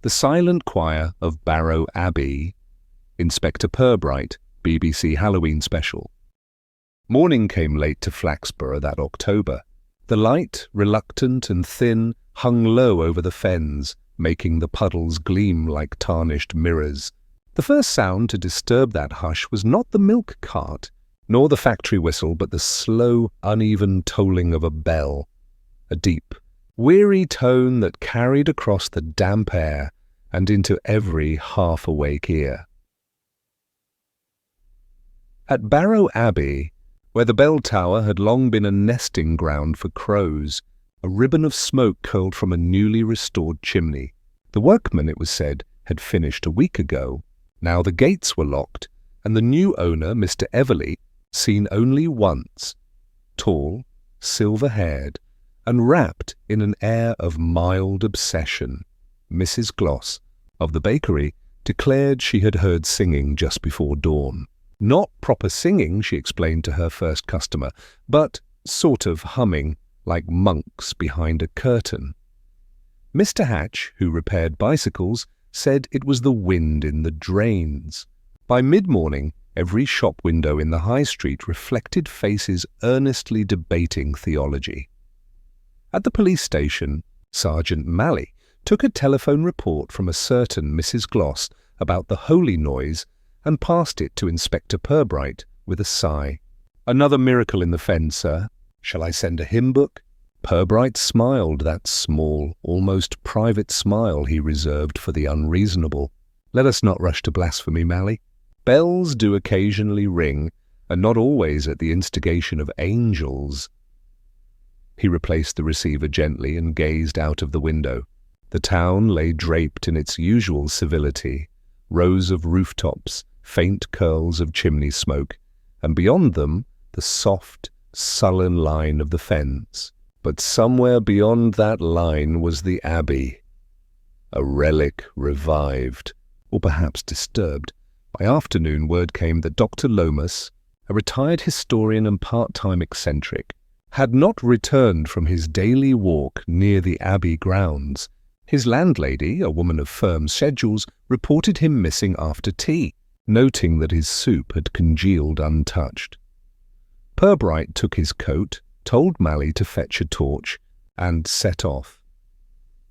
The Silent Choir of Barrow Abbey, Inspector Purbright, BBC Halloween special. Morning came late to Flaxborough that October. The light, reluctant and thin, hung low over the fens, making the puddles gleam like tarnished mirrors. The first sound to disturb that hush was not the milk cart, nor the factory whistle, but the slow, uneven tolling of a bell. A deep, weary tone that carried across the damp air and into every half-awake ear. At Barrow Abbey, where the bell tower had long been a nesting ground for crows, a ribbon of smoke curled from a newly restored chimney. The workmen, it was said, had finished a week ago. Now the gates were locked, and the new owner, Mr. Everley, seen only once, tall, silver-haired, and wrapped in an air of mild obsession. Mrs. Gloss, of the bakery, declared she had heard singing just before dawn. Not proper singing, she explained to her first customer, but sort of humming, like monks behind a curtain. Mr. Hatch, who repaired bicycles, said it was the wind in the drains. By mid-morning, every shop window in the high street reflected faces earnestly debating theology. At the police station, Sergeant Malley took a telephone report from a certain Mrs. Gloss about the holy noise and passed it to Inspector Purbright with a sigh. "Another miracle in the fen, sir. Shall I send a hymn book?" Purbright smiled, that small, almost private smile he reserved for the unreasonable. "Let us not rush to blasphemy, Malley. Bells do occasionally ring, and not always at the instigation of angels." He replaced the receiver gently and gazed out of the window. The town lay draped in its usual civility, rows of rooftops, faint curls of chimney smoke, and beyond them the soft, sullen line of the fens. But somewhere beyond that line was the Abbey, a relic revived, or perhaps disturbed. By afternoon word came that Dr. Lomas, a retired historian and part-time eccentric, had not returned from his daily walk near the Abbey grounds. His landlady, a woman of firm schedules, reported him missing after tea, noting that his soup had congealed untouched. Purbright took his coat, told Malley to fetch a torch, and set off.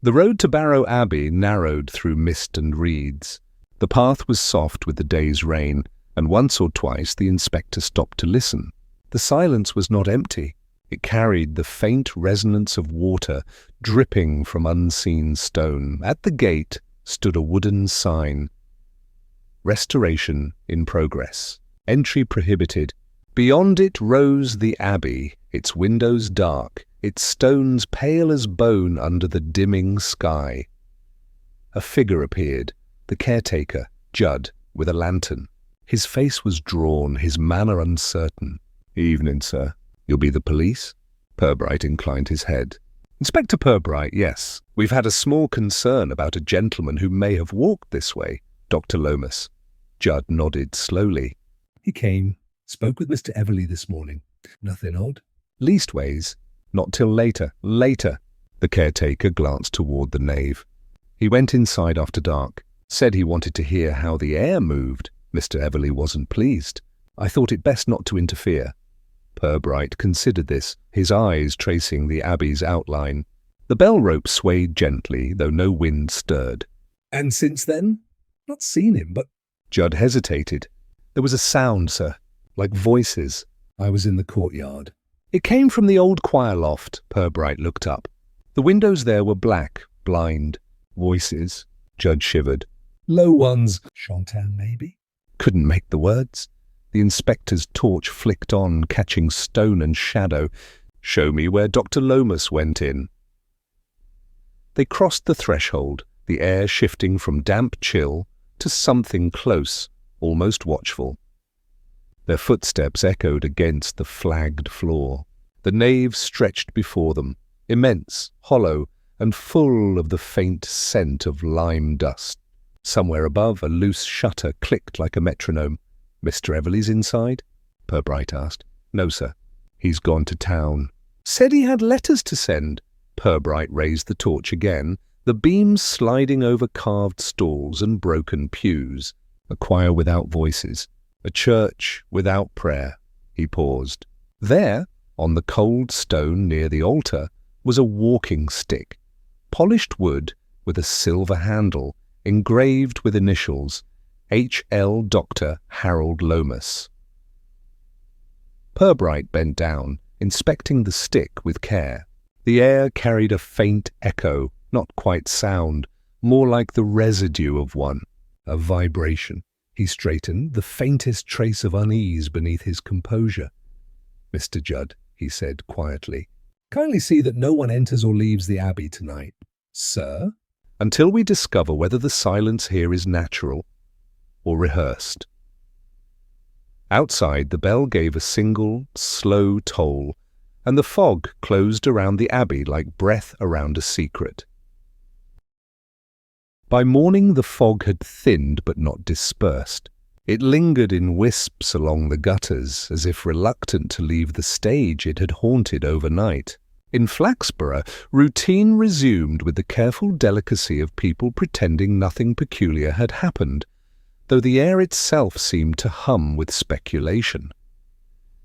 The road to Barrow Abbey narrowed through mist and reeds. The path was soft with the day's rain, and once or twice the inspector stopped to listen. The silence was not empty. It carried the faint resonance of water dripping from unseen stone. At the gate stood a wooden sign. Restoration in progress. Entry prohibited. Beyond it rose the Abbey, its windows dark, its stones pale as bone under the dimming sky. A figure appeared, the caretaker, Judd, with a lantern. His face was drawn, his manner uncertain. "Evening, sir. You'll be the police?" Purbright inclined his head. "Inspector Purbright, yes. We've had a small concern about a gentleman who may have walked this way, Dr. Lomas." Judd nodded slowly. "He came, spoke with Mr. Everley this morning. Nothing odd?" "Leastways, not till later." "Later." The caretaker glanced toward the nave. "He went inside after dark. Said he wanted to hear how the air moved. Mr. Everley wasn't pleased. I thought it best not to interfere." Purbright considered this, his eyes tracing the Abbey's outline. The bell rope swayed gently, though no wind stirred. "And since then? Not seen him, but—" Judd hesitated. "There was a sound, sir, like voices." "I was in the courtyard." "It came from the old choir loft." Purbright looked up. The windows there were black, blind. "Voices?" Judd shivered. "Low ones. Chantin, maybe?" Couldn't make the words. The inspector's torch flicked on, catching stone and shadow. "Show me where Dr. Lomas went in." They crossed the threshold, the air shifting from damp chill to something close, almost watchful. Their footsteps echoed against the flagged floor. The nave stretched before them, immense, hollow, and full of the faint scent of lime dust. Somewhere above, a loose shutter clicked like a metronome. "Mr. Everley's inside?" Purbright asked. "No, sir. He's gone to town." "Said he had letters to send." Purbright raised the torch again, the beams sliding over carved stalls and broken pews, a choir without voices, a church without prayer. He paused. There, on the cold stone near the altar, was a walking stick, polished wood with a silver handle, engraved with initials, H.L. Dr. Harold Lomas. Purbright bent down, inspecting the stick with care. The air carried a faint echo, not quite sound, more like the residue of one, a vibration. He straightened, the faintest trace of unease beneath his composure. "Mr. Judd," he said quietly, "kindly see that no one enters or leaves the Abbey tonight." "Sir?" "Until we discover whether the silence here is natural or rehearsed." Outside, the bell gave a single, slow toll, and the fog closed around the Abbey like breath around a secret. By morning, the fog had thinned but not dispersed. It lingered in wisps along the gutters, as if reluctant to leave the stage it had haunted overnight. In Flaxborough, routine resumed with the careful delicacy of people pretending nothing peculiar had happened, though the air itself seemed to hum with speculation.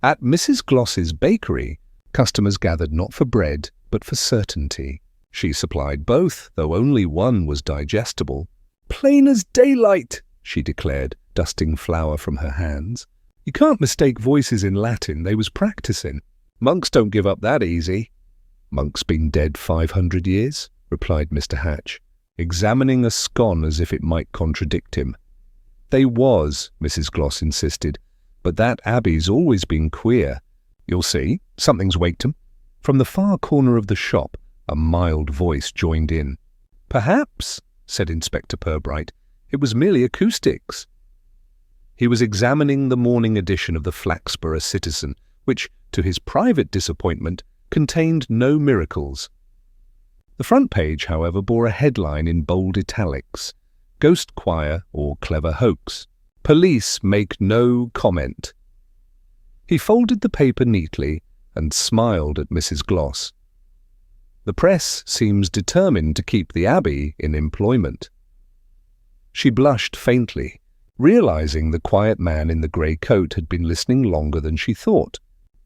At Mrs. Gloss's bakery, customers gathered not for bread, but for certainty. She supplied both, though only one was digestible. "Plain as daylight," she declared, dusting flour from her hands. "You can't mistake voices in Latin, they was practising. Monks don't give up that easy." "Monks been dead 500 years?" replied Mr. Hatch, examining a scone as if it might contradict him. "They was," Mrs. Gloss insisted, "but that Abbey's always been queer. You'll see, something's waked 'em." From the far corner of the shop, a mild voice joined in. "Perhaps," said Inspector Purbright, "it was merely acoustics." He was examining the morning edition of the Flaxborough Citizen, which, to his private disappointment, contained no miracles. The front page, however, bore a headline in bold italics, "Ghost Choir or Clever Hoax. Police make no comment." He folded the paper neatly and smiled at Mrs. Gloss. "The press seems determined to keep the Abbey in employment." She blushed faintly, realizing the quiet man in the grey coat had been listening longer than she thought.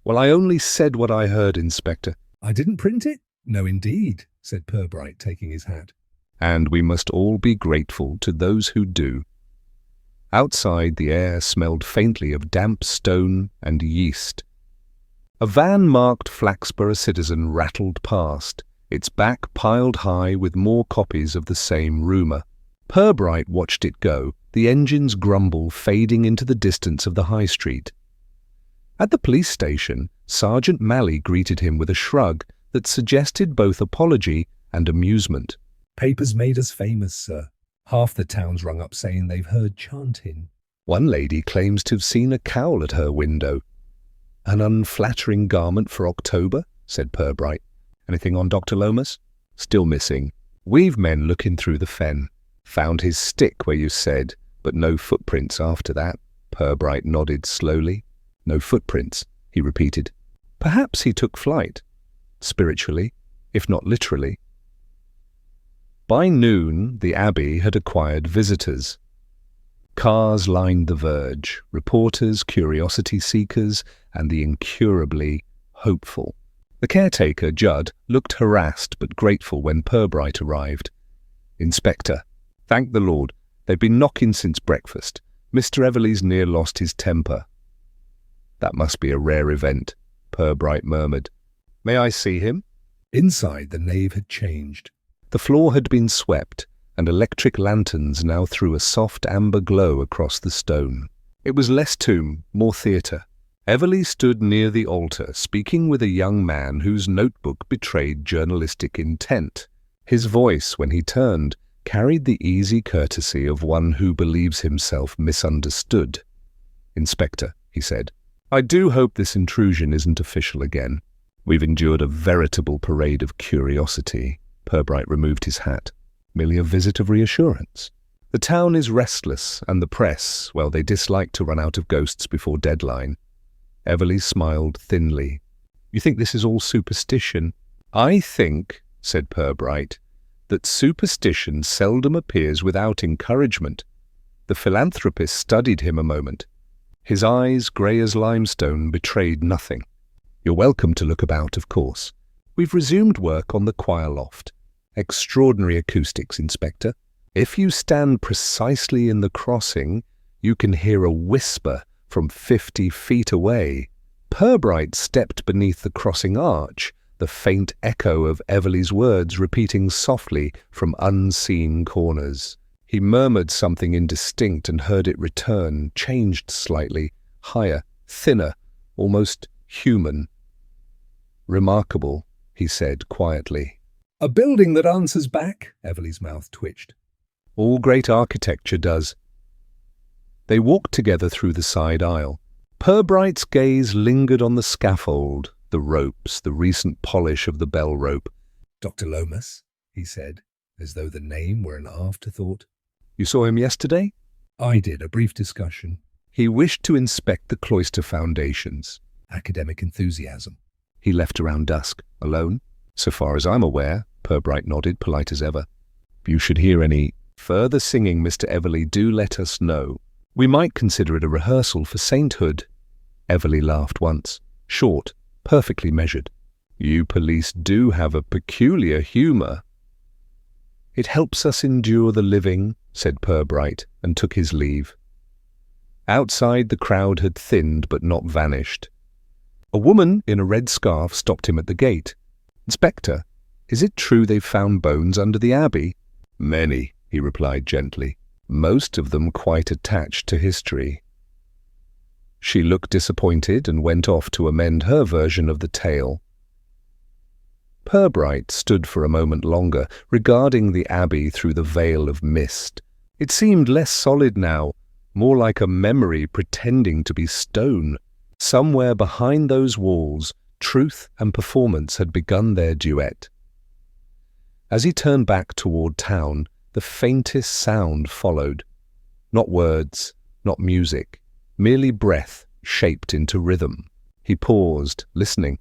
"Well, I only said what I heard, Inspector." "I didn't print it?" "No, indeed," said Purbright, taking his hat. "And we must all be grateful to those who do." Outside, the air smelled faintly of damp stone and yeast. A van marked Flaxborough Citizen rattled past, its back piled high with more copies of the same rumour. Purbright watched it go, the engine's grumble fading into the distance of the high street. At the police station, Sergeant Malley greeted him with a shrug that suggested both apology and amusement. "Papers made us famous, sir. Half the town's rung up saying they've heard chanting." "One lady claims to have seen a cowl at her window." "An unflattering garment for October," said Purbright. "Anything on Dr. Lomas?" "Still missing. We've men looking through the fen. Found his stick where you said, but no footprints after that." Purbright nodded slowly. "No footprints," he repeated. "Perhaps he took flight. Spiritually, if not literally." By noon, the Abbey had acquired visitors. Cars lined the verge, reporters, curiosity seekers, and the incurably hopeful. The caretaker, Judd, looked harassed but grateful when Purbright arrived. "Inspector, thank the Lord. They've been knocking since breakfast. Mr. Everleigh's near lost his temper." "That must be a rare event," Purbright murmured. "May I see him?" Inside, the nave had changed. The floor had been swept, and electric lanterns now threw a soft amber glow across the stone. It was less tomb, more theatre. Everleigh stood near the altar, speaking with a young man whose notebook betrayed journalistic intent. His voice, when he turned, carried the easy courtesy of one who believes himself misunderstood. "Inspector," he said, "I do hope this intrusion isn't official again. We've endured a veritable parade of curiosity." Purbright removed his hat. "Merely a visit of reassurance. The town is restless, and the press, well, they dislike to run out of ghosts before deadline." Everleigh smiled thinly. "You think this is all superstition?" "I think," said Purbright, that superstition seldom appears without encouragement. The philanthropist studied him a moment. His eyes, grey as limestone, betrayed nothing. "You're welcome to look about, of course. We've resumed work on the choir loft. Extraordinary acoustics, Inspector. If you stand precisely in the crossing, you can hear a whisper from 50 feet away." Purbright stepped beneath the crossing arch, the faint echo of Everleigh's words repeating softly from unseen corners. He murmured something indistinct and heard it return, changed slightly, higher, thinner, almost human. "Remarkable," he said quietly. "A building that answers back?" Everleigh's mouth twitched. "All great architecture does." They walked together through the side aisle. Purbright's gaze lingered on the scaffold, the ropes, the recent polish of the bell rope. "Dr. Lomas," he said, as though the name were an afterthought. "You saw him yesterday?" "I did, a brief discussion." "He wished to inspect the cloister foundations." "Academic enthusiasm." "He left around dusk. Alone?" "So far as I'm aware," Purbright nodded, polite as ever. "If you should hear any further singing, Mr. Everleigh, do let us know. We might consider it a rehearsal for sainthood." Everleigh laughed once, short, perfectly measured. "You police do have a peculiar humour." "It helps us endure the living," said Purbright, and took his leave. Outside, the crowd had thinned but not vanished. A woman in a red scarf stopped him at the gate. "Inspector, is it true they've found bones under the abbey?" "Many," he replied gently. "Most of them quite attached to history." She looked disappointed and went off to amend her version of the tale. Purbright stood for a moment longer, regarding the abbey through the veil of mist. It seemed less solid now, more like a memory pretending to be stone. Somewhere behind those walls, truth and performance had begun their duet. As he turned back toward town, the faintest sound followed. Not words, not music, merely breath shaped into rhythm. He paused, listening,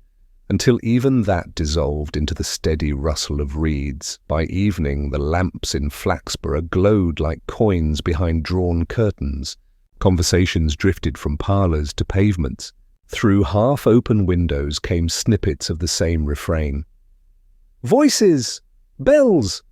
until even that dissolved into the steady rustle of reeds. By evening, the lamps in Flaxborough glowed like coins behind drawn curtains. Conversations drifted from parlours to pavements. Through half-open windows came snippets of the same refrain. "Voices! Bells!"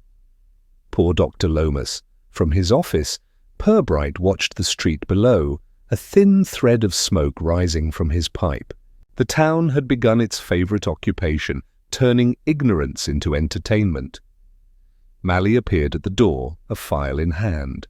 Poor Dr. Lomas. From his office, Purbright watched the street below, a thin thread of smoke rising from his pipe. The town had begun its favourite occupation, turning ignorance into entertainment. Mally appeared at the door, a file in hand.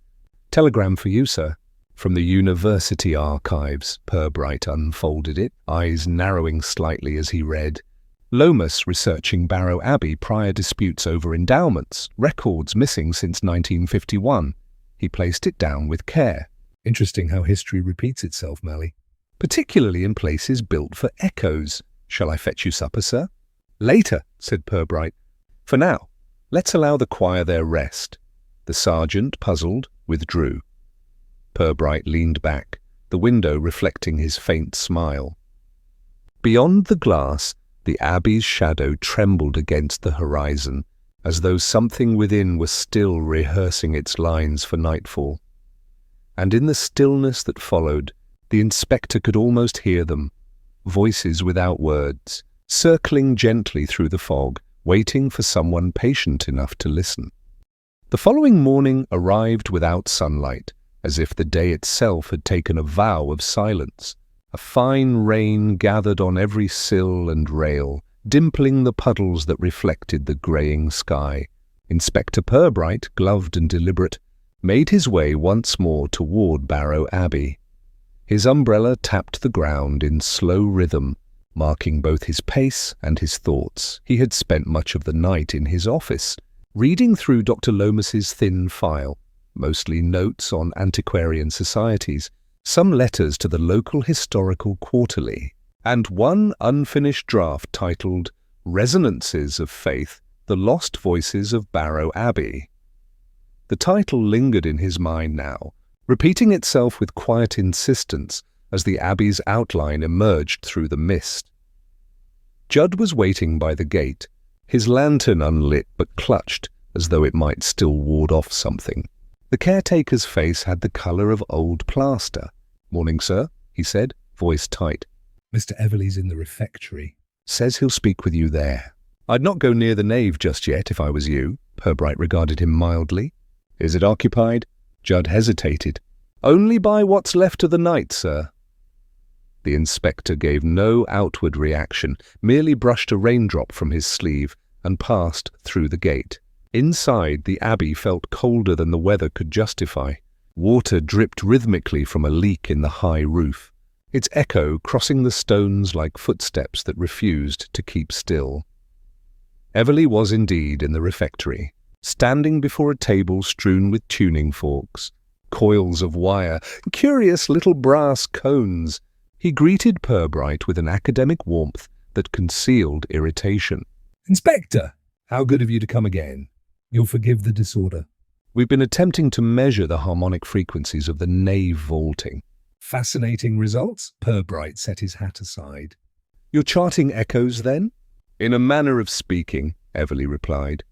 "Telegram for you, sir." "From the university archives," Purbright unfolded it, eyes narrowing slightly as he read. "Lomas researching Barrow Abbey prior disputes over endowments, records missing since 1951. He placed it down with care." "Interesting how history repeats itself, Mally." "Particularly in places built for echoes. Shall I fetch you supper, sir?" "Later," said Purbright. "For now, let's allow the choir their rest." The sergeant, puzzled, withdrew. Purbright leaned back, the window reflecting his faint smile. Beyond the glass, the abbey's shadow trembled against the horizon, as though something within was still rehearsing its lines for nightfall. And in the stillness that followed, the inspector could almost hear them, voices without words, circling gently through the fog, waiting for someone patient enough to listen. The following morning arrived without sunlight, as if the day itself had taken a vow of silence. A fine rain gathered on every sill and rail, dimpling the puddles that reflected the greying sky. Inspector Purbright, gloved and deliberate, made his way once more toward Barrow Abbey. His umbrella tapped the ground in slow rhythm, marking both his pace and his thoughts. He had spent much of the night in his office, reading through Dr. Lomas's thin file, mostly notes on antiquarian societies, some letters to the local historical quarterly, and one unfinished draft titled Resonances of Faith, The Lost Voices of Barrow Abbey. The title lingered in his mind now, repeating itself with quiet insistence as the abbey's outline emerged through the mist. Judd was waiting by the gate, his lantern unlit but clutched, as though it might still ward off something. The caretaker's face had the colour of old plaster. "Morning, sir," he said, voice tight. Mr. Everleigh's in the refectory. "Says he'll speak with you there." "I'd not go near the nave just yet if I was you." Purbright regarded him mildly. "Is it occupied?" Judd hesitated. "Only by what's left of the night, sir." The inspector gave no outward reaction, merely brushed a raindrop from his sleeve and passed through the gate. Inside, the abbey felt colder than the weather could justify. Water dripped rhythmically from a leak in the high roof, its echo crossing the stones like footsteps that refused to keep still. Everleigh was indeed in the refectory, standing before a table strewn with tuning forks, coils of wire, curious little brass cones. He greeted Purbright with an academic warmth that concealed irritation. "Inspector, how good of you to come again. You'll forgive the disorder." "We've been attempting to measure the harmonic frequencies of the nave vaulting." "Fascinating results." Purbright set his hat aside. "You're charting echoes, then?" "In a manner of speaking," Everleigh replied.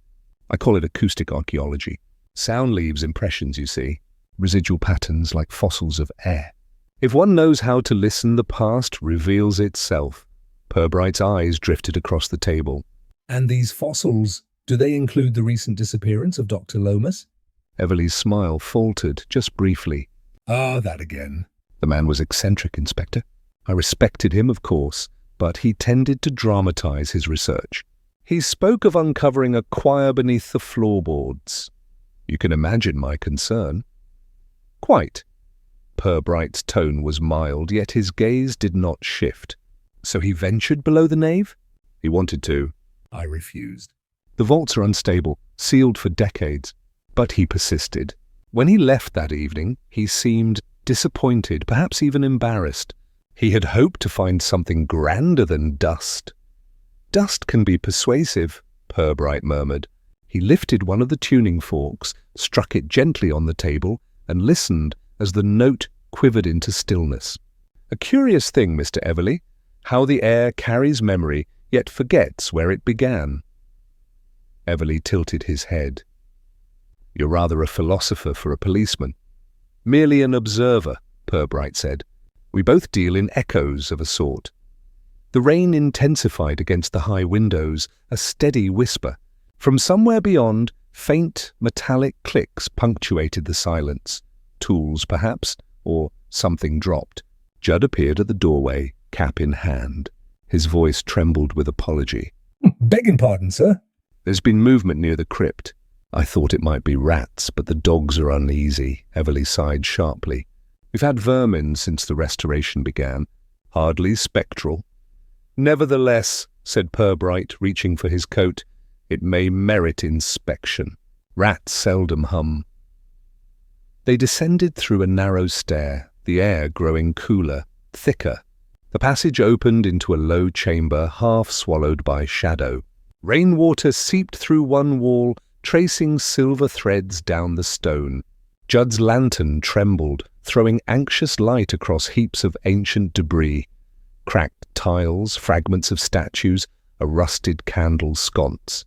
"I call it acoustic archaeology. Sound leaves impressions, you see, residual patterns like fossils of air. If one knows how to listen, the past reveals itself." Purbright's eyes drifted across the table. "And these fossils, do they include the recent disappearance of Dr. Lomas?" Everleigh's smile faltered just briefly. "Ah, that again." "The man was eccentric, Inspector. I respected him, of course, but he tended to dramatize his research. He spoke of uncovering a choir beneath the floorboards. You can imagine my concern." "Quite." Purbright's tone was mild, yet his gaze did not shift. "So he ventured below the nave?" "He wanted to." I refused. "The vaults are unstable, sealed for decades." But he persisted. When he left that evening, he seemed disappointed, perhaps even embarrassed. He had hoped to find something grander than dust. "Dust can be persuasive," Purbright murmured. He lifted one of the tuning forks, struck it gently on the table, and listened as the note quivered into stillness. "A curious thing, Mr. Everleigh, how the air carries memory, yet forgets where it began." Everleigh tilted his head. "You're rather a philosopher for a policeman." "Merely an observer," Purbright said. "We both deal in echoes of a sort." The rain intensified against the high windows, a steady whisper. From somewhere beyond, faint metallic clicks punctuated the silence. Tools, perhaps, or something dropped. Judd appeared at the doorway, cap in hand. His voice trembled with apology. "Begging pardon, sir." "There's been movement near the crypt. I thought it might be rats, but the dogs are uneasy." Everleigh sighed sharply. "We've had vermin since the restoration began. Hardly spectral." "Nevertheless," said Purbright, reaching for his coat, "it may merit inspection. Rats seldom hum." They descended through a narrow stair, the air growing cooler, thicker. The passage opened into a low chamber, half swallowed by shadow. Rainwater seeped through one wall, tracing silver threads down the stone. Judd's lantern trembled, throwing anxious light across heaps of ancient debris. Cracked tiles, fragments of statues, a rusted candle sconce.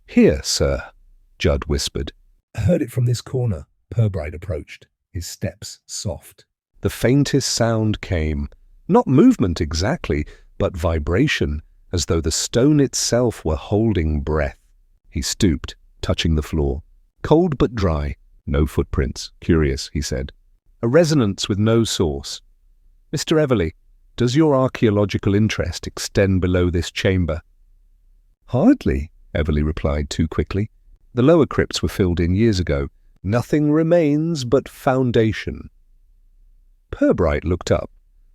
"Here, sir," Judd whispered. "I heard it from this corner." Purbright approached, his steps soft. The faintest sound came, not movement exactly, but vibration, as though the stone itself were holding breath. He stooped, touching the floor. Cold but dry, no footprints. "Curious," he said. "A resonance with no source. Mr. Everleigh, does your archaeological interest extend below this chamber?" "Hardly," Everleigh replied too quickly. "The lower crypts were filled in years ago. Nothing remains but foundation." Purbright looked up,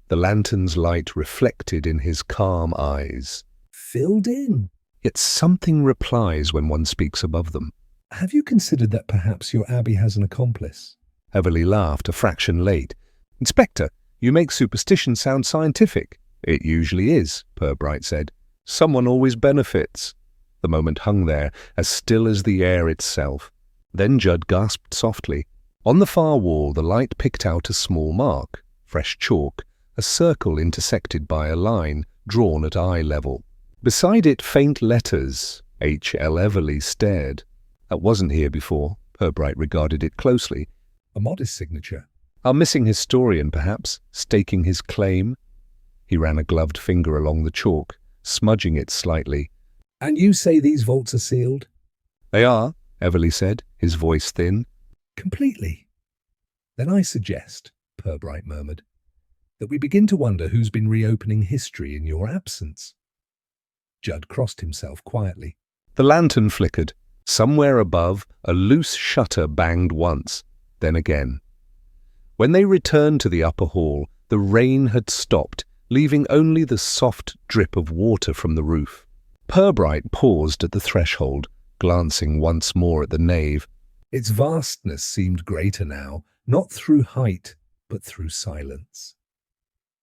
the lantern's light reflected in his calm eyes. "Filled in?" Yet something replies when one speaks above them. "Have you considered that perhaps your abbey has an accomplice?" Everleigh laughed, a fraction late. "Inspector, you make superstition sound scientific." "It usually is," Purbright said. "Someone always benefits." The moment hung there, as still as the air itself. Then Judd gasped softly. On the far wall, the light picked out a small mark, fresh chalk, a circle intersected by a line, drawn at eye level. Beside it, faint letters, H.L. Everley stared. That wasn't here before. Purbright regarded it closely. A modest signature. Our missing historian, perhaps, staking his claim. He ran a gloved finger along the chalk, smudging it slightly. And you say these vaults are sealed? They are, Everley said, his voice thin. Completely. Then I suggest, Purbright murmured, that we begin to wonder who's been reopening history in your absence. Judd crossed himself quietly. The lantern flickered. Somewhere above, a loose shutter banged once, then again. When they returned to the upper hall, the rain had stopped, leaving only the soft drip of water from the roof. Purbright paused at the threshold, glancing once more at the nave. Its vastness seemed greater now, not through height, but through silence.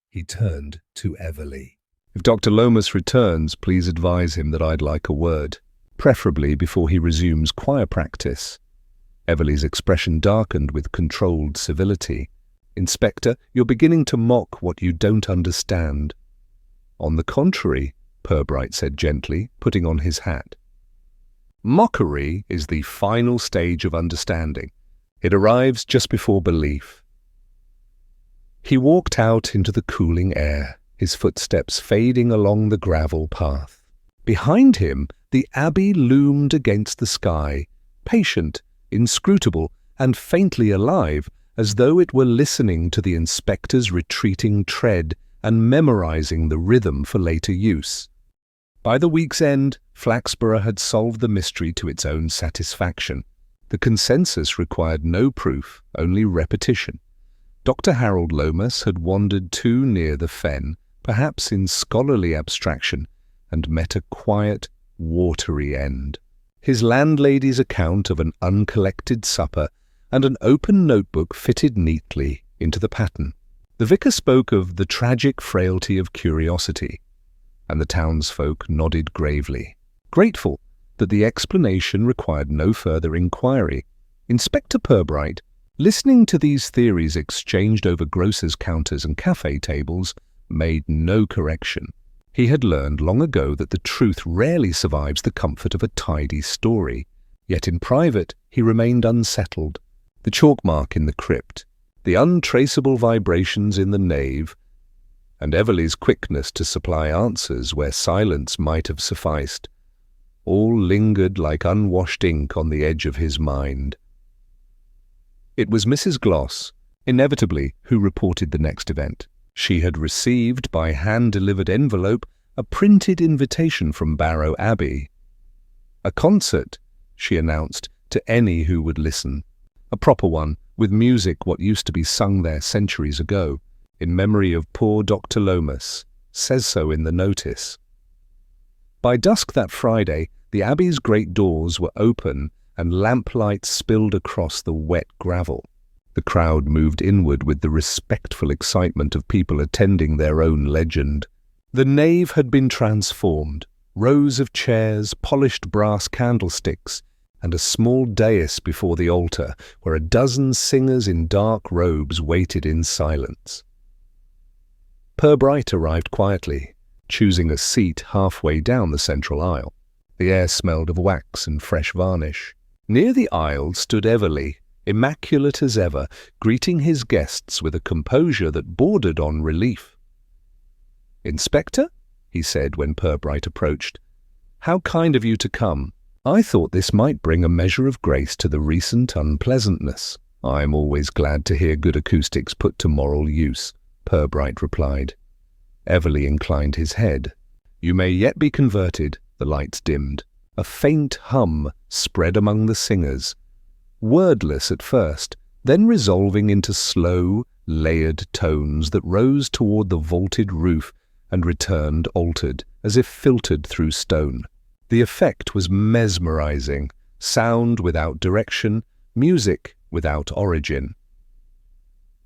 He turned to Everley. If Dr. Lomas returns, please advise him that I'd like a word, preferably before he resumes choir practice. Everley's expression darkened with controlled civility. Inspector, you're beginning to mock what you don't understand. On the contrary, Purbright said gently, putting on his hat. Mockery is the final stage of understanding. It arrives just before belief. He walked out into the cooling air, his footsteps fading along the gravel path. Behind him, the abbey loomed against the sky, patient, inscrutable, and faintly alive, as though it were listening to the inspector's retreating tread and memorizing the rhythm for later use. By the week's end, Flaxborough had solved the mystery to its own satisfaction. The consensus required no proof, only repetition. Dr. Harold Lomas had wandered too near the fen, perhaps in scholarly abstraction, and met a quiet, watery end. His landlady's account of an uncollected supper and an open notebook fitted neatly into the pattern. The vicar spoke of the tragic frailty of curiosity, and the townsfolk nodded gravely, grateful that the explanation required no further inquiry. Inspector Purbright, listening to these theories exchanged over grocers' counters and cafe tables, made no correction. He had learned long ago that the truth rarely survives the comfort of a tidy story. Yet in private he remained unsettled. The chalk mark in the crypt, the untraceable vibrations in the nave, and Everley's quickness to supply answers where silence might have sufficed, all lingered like unwashed ink on the edge of his mind. It was Mrs. Gloss, inevitably, who reported the next event. She had received, by hand-delivered envelope, a printed invitation from Barrow Abbey. A concert, she announced, to any who would listen. A proper one, with music what used to be sung there centuries ago, in memory of poor Dr. Lomas, says so in the notice. By dusk that Friday, the Abbey's great doors were open and lamplight spilled across the wet gravel. The crowd moved inward with the respectful excitement of people attending their own legend. The nave had been transformed. Rows of chairs, polished brass candlesticks, and a small dais before the altar where a dozen singers in dark robes waited in silence. Purbright arrived quietly, choosing a seat halfway down the central aisle. The air smelled of wax and fresh varnish. Near the aisle stood Everley, immaculate as ever, greeting his guests with a composure that bordered on relief. "Inspector," he said when Purbright approached, "how kind of you to come. I thought this might bring a measure of grace to the recent unpleasantness." "I'm always glad to hear good acoustics put to moral use," Purbright replied. Everley inclined his head. "You may yet be converted." The lights dimmed. A faint hum spread among the singers, wordless at first, then resolving into slow, layered tones that rose toward the vaulted roof and returned altered, as if filtered through stone. The effect was mesmerizing, sound without direction, music without origin.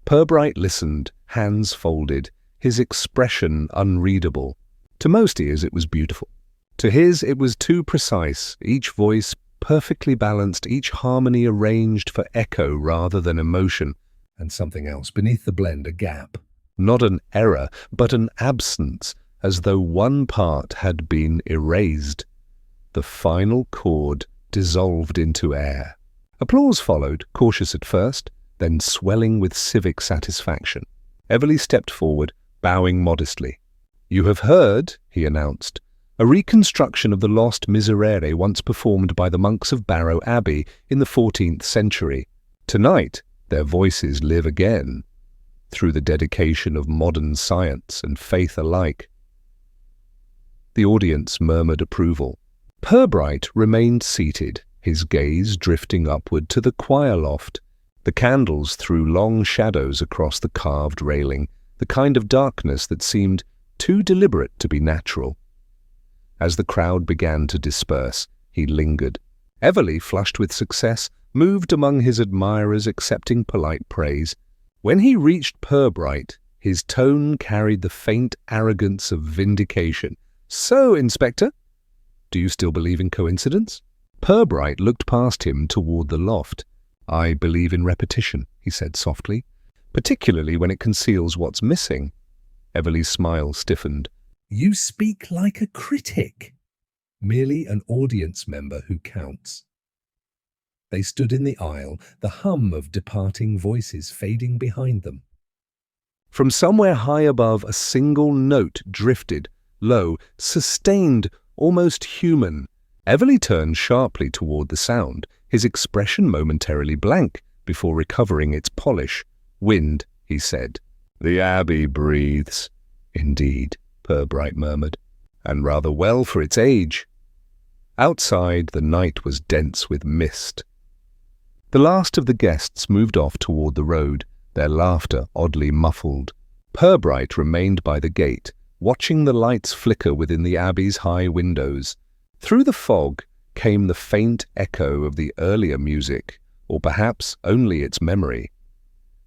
Purbright listened, hands folded, his expression unreadable. To most ears it was beautiful. To his it was too precise, each voice perfectly balanced, each harmony arranged for echo rather than emotion. And something else beneath the blend, a gap. Not an error, but an absence, as though one part had been erased. the final chord dissolved into air. Applause followed, cautious at first, then swelling with civic satisfaction. Everly stepped forward, bowing modestly. "You have heard," he announced, "a reconstruction of the lost Miserere once performed by the monks of Barrow Abbey in the 14th century. Tonight, their voices live again, through the dedication of modern science and faith alike." The audience murmured approval. Purbright remained seated, his gaze drifting upward to the choir loft. The candles threw long shadows across the carved railing, the kind of darkness that seemed too deliberate to be natural. As the crowd began to disperse, he lingered. Everly, flushed with success, moved among his admirers accepting polite praise. When he reached Purbright, his tone carried the faint arrogance of vindication. "So, Inspector, do you still believe in coincidence?" Purbright looked past him toward the loft. "I believe in repetition," he said softly, "particularly when it conceals what's missing." Everly's smile stiffened. "You speak like a critic, merely an audience member who counts." They stood in the aisle, the hum of departing voices fading behind them. From somewhere high above, a single note drifted, low, sustained, almost human. Everly turned sharply toward the sound, his expression momentarily blank before recovering its polish. "Wind," he said. "The Abbey breathes." "Indeed," Purbright murmured, "and rather well for its age." Outside, the night was dense with mist. The last of the guests moved off toward the road, their laughter oddly muffled. Purbright remained by the gate, watching the lights flicker within the Abbey's high windows. Through the fog came the faint echo of the earlier music, or perhaps only its memory.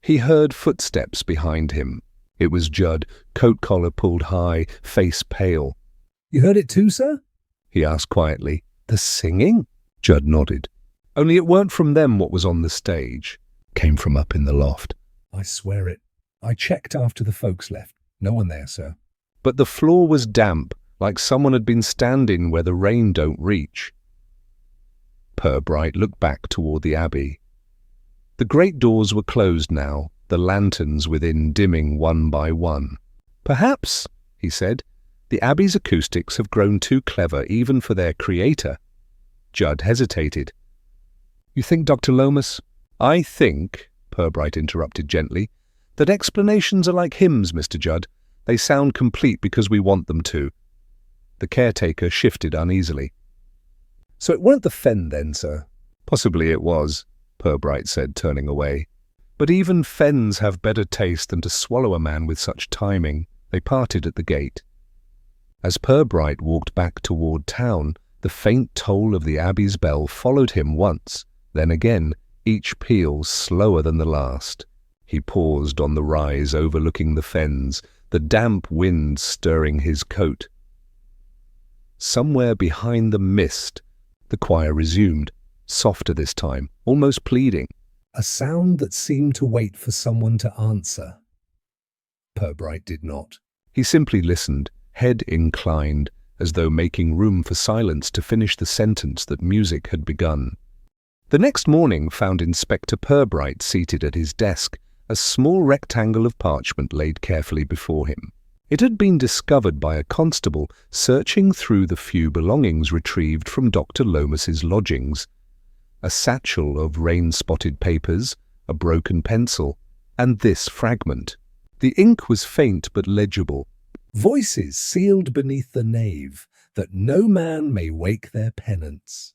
He heard footsteps behind him. It was Judd, coat collar pulled high, face pale. "You heard it too, sir?" he asked quietly. "The singing?" Judd nodded. "Only it weren't from them what was on the stage. Came from up in the loft." "I swear it. I checked after the folks left. No one there, sir." But the floor was damp, like someone had been standing where the rain don't reach. Purbright looked back toward the Abbey. The great doors were closed now, the lanterns within dimming one by one. "Perhaps," he said, "the Abbey's acoustics have grown too clever even for their creator." Judd hesitated. "You think, Dr. Lomas?" "I think," Purbright interrupted gently, "that explanations are like hymns, Mr. Judd. They sound complete because we want them to." The caretaker shifted uneasily. "So it weren't the fen then, sir?" "Possibly it was," Purbright said, turning away. "But even fens have better taste than to swallow a man with such timing." They parted at the gate. As Purbright walked back toward town, the faint toll of the Abbey's bell followed him once, then again, each peal slower than the last. He paused on the rise overlooking the fens, the damp wind stirring his coat. Somewhere behind the mist, the choir resumed, softer this time, almost pleading. A sound that seemed to wait for someone to answer. Purbright did not. He simply listened, head inclined, as though making room for silence to finish the sentence that music had begun. The next morning found Inspector Purbright seated at his desk, a small rectangle of parchment laid carefully before him. It had been discovered by a constable searching through the few belongings retrieved from Dr. Lomas's lodgings. A satchel of rain-spotted papers, a broken pencil, and this fragment. The ink was faint but legible. "Voices sealed beneath the nave, that no man may wake their penance."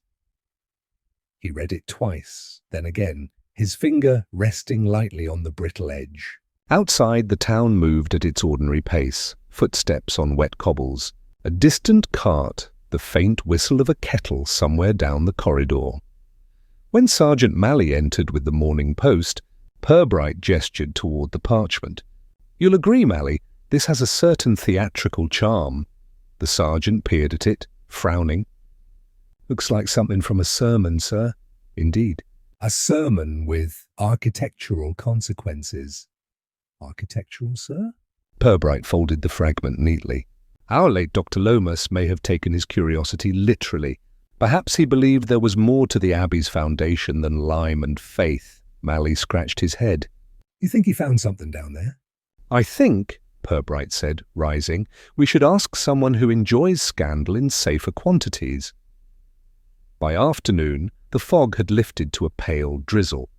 He read it twice, then again, his finger resting lightly on the brittle edge. Outside, the town moved at its ordinary pace, footsteps on wet cobbles. A distant cart, the faint whistle of a kettle somewhere down the corridor. When Sergeant Malley entered with the Morning Post, Purbright gestured toward the parchment. "You'll agree, Malley, this has a certain theatrical charm." The sergeant peered at it, frowning. "Looks like something from a sermon, sir." "Indeed." A sermon with architectural consequences. "Architectural, sir?" Purbright folded the fragment neatly. Our late Dr. Lomas may have taken his curiosity literally. Perhaps he believed there was more to the Abbey's foundation than lime and faith. Malley scratched his head. You think he found something down there? I think, Purbright said, rising, we should ask someone who enjoys scandal in safer quantities. By afternoon, the fog had lifted to a pale drizzle.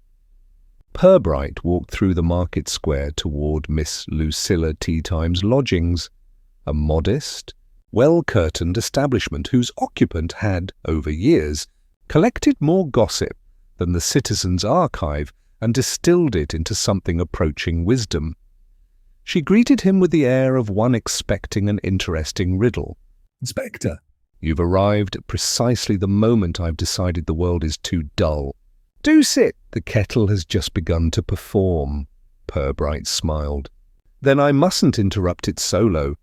Purbright walked through the market square toward Miss Lucilla Teatime's lodgings, a modest, well-curtained establishment whose occupant had, over years, collected more gossip than the Citizen's Archive and distilled it into something approaching wisdom. She greeted him with the air of one expecting an interesting riddle. Inspector, You've arrived at precisely the moment I've decided the world is too dull. Do sit. The kettle has just begun to perform. Purbright smiled. Then I mustn't interrupt its solo.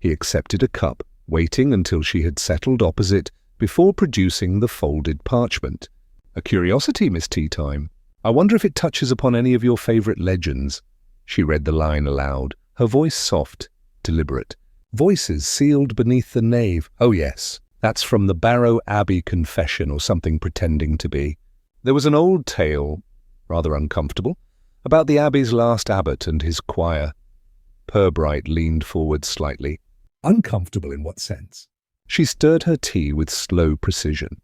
He accepted a cup, waiting until she had settled opposite before producing the folded parchment. A curiosity, Miss Teatime. I wonder if it touches upon any of your favourite legends. She read the line aloud, her voice soft, deliberate. Voices sealed beneath the nave. Oh yes, that's from the Barrow Abbey confession or something pretending to be. There was an old tale, rather uncomfortable, about the Abbey's last abbot and his choir. Purbright leaned forward slightly. Uncomfortable in what sense? She stirred her tea with slow precision.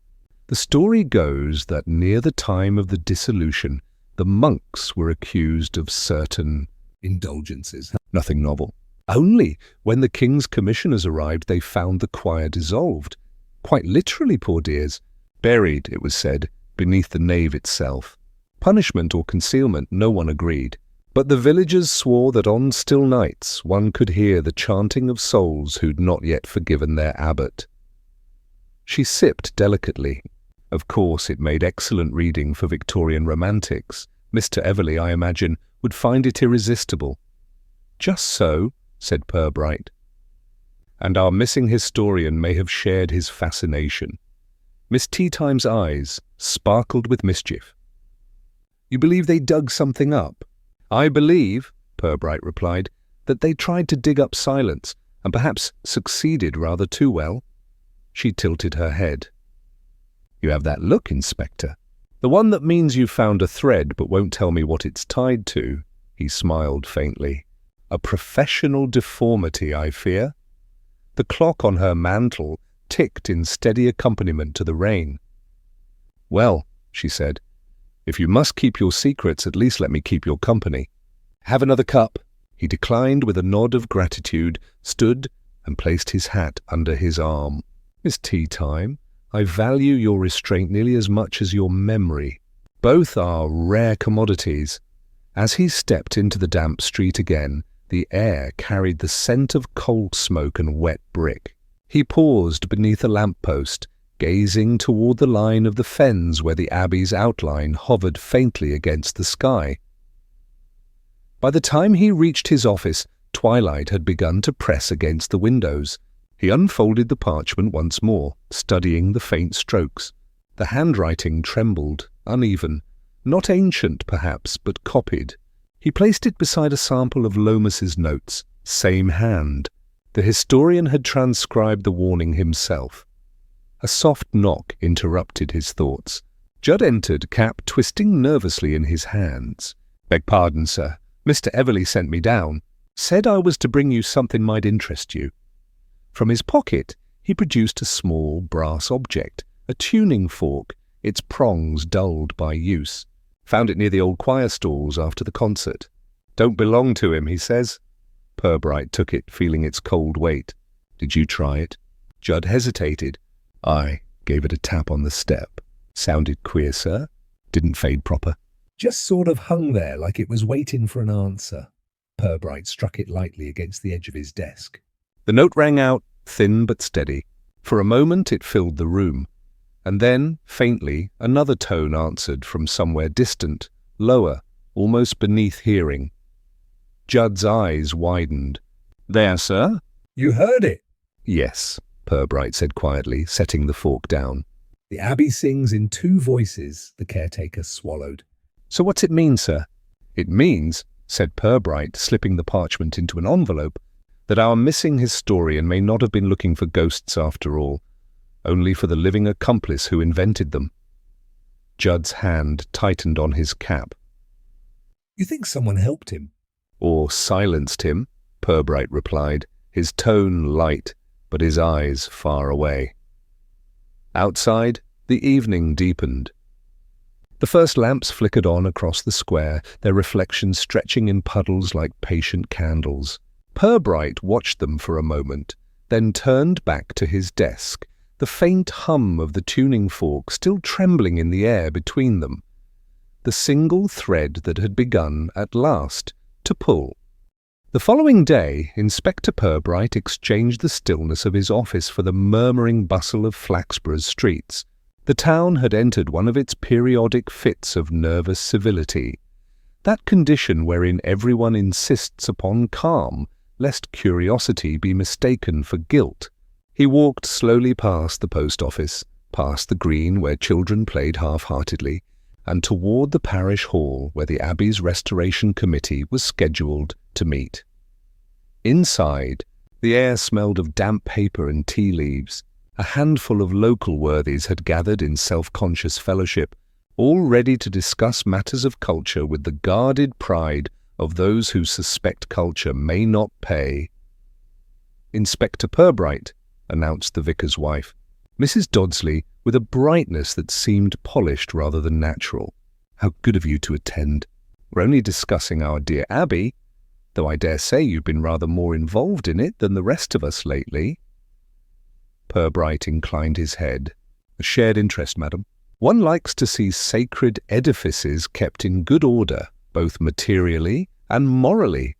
The story goes that near the time of the dissolution, the monks were accused of certain Indulgences. nothing novel. Only when the king's commissioners arrived they found the choir dissolved. Quite literally, poor dears. Buried, it was said, beneath the nave itself. Punishment or concealment, no one agreed. But the villagers swore that on still nights one could hear the chanting of souls who'd not yet forgiven their abbot. She sipped delicately. Of course, it made excellent reading for Victorian romantics. Mr. Everley, I imagine, would find it irresistible. Just so, said Purbright. And our missing historian may have shared his fascination. Miss Teatime's eyes sparkled with mischief. You believe they dug something up? I believe, Purbright replied, that they tried to dig up silence, and perhaps succeeded rather too well. She tilted her head. You have that look, Inspector. The one that means you've found a thread but won't tell me what it's tied to. He smiled faintly. A professional deformity, I fear. The clock on her mantel ticked in steady accompaniment to the rain. Well, she said, if you must keep your secrets, at least let me keep your company. Have another cup. He declined with a nod of gratitude, stood and placed his hat under his arm. Miss Teatime, I value your restraint nearly as much as your memory. Both are rare commodities. As he stepped into the damp street again, the air carried the scent of coal smoke and wet brick. He paused beneath a lamp-post, gazing toward the line of the fens where the Abbey's outline hovered faintly against the sky. By the time he reached his office, twilight had begun to press against the windows. He unfolded the parchment once more, studying the faint strokes. The handwriting trembled, uneven, not ancient perhaps, but copied. He placed it beside a sample of Lomas's notes, same hand. The historian had transcribed the warning himself. A soft knock interrupted his thoughts. Judd entered, cap twisting nervously in his hands. Beg pardon, sir. Mr. Everley sent me down. Said I was to bring you something might interest you. From his pocket, he produced a small brass object, a tuning fork, its prongs dulled by use. Found it near the old choir stalls after the concert. Don't belong to him, he says. Purbright took it, feeling its cold weight. Did you try it? Judd hesitated. I gave it a tap on the step. Sounded queer, sir. Didn't fade proper. Just sort of hung there like it was waiting for an answer. Purbright struck it lightly against the edge of his desk. The note rang out, thin but steady. For a moment it filled the room. And then, faintly, another tone answered from somewhere distant, lower, almost beneath hearing. Judd's eyes widened. There, sir? You heard it? Yes, Purbright said quietly, setting the fork down. The Abbey sings in two voices, the caretaker swallowed. So what's it mean, sir? It means, said Purbright, slipping the parchment into an envelope, that our missing historian may not have been looking for ghosts after all. only for the living accomplice who invented them. Judd's hand tightened on his cap. You think someone helped him? Or silenced him, Purbright replied, his tone light, but his eyes far away. Outside, the evening deepened. The first lamps flickered on across the square, their reflections stretching in puddles like patient candles. Purbright watched them for a moment, then turned back to his desk, the faint hum of the tuning fork still trembling in the air between them. The single thread that had begun, at last, to pull. The following day, Inspector Purbright exchanged the stillness of his office for the murmuring bustle of Flaxborough's streets. The town had entered one of its periodic fits of nervous civility, that condition wherein everyone insists upon calm, lest curiosity be mistaken for guilt. He walked slowly past the post office, past the green where children played half-heartedly, and toward the parish hall where the Abbey's restoration committee was scheduled to meet. Inside, the air smelled of damp paper and tea leaves. A handful of local worthies had gathered in self-conscious fellowship, all ready to discuss matters of culture with the guarded pride of those who suspect culture may not pay. "Inspector Purbright," announced the vicar's wife, Mrs. Dodsley, with a brightness that seemed polished rather than natural. "How good of you to attend. We're only discussing our dear Abbey, though I dare say you've been rather more involved in it than the rest of us lately." Purbright inclined his head. "A shared interest, madam. One likes to see sacred edifices kept in good order, both materially and morally."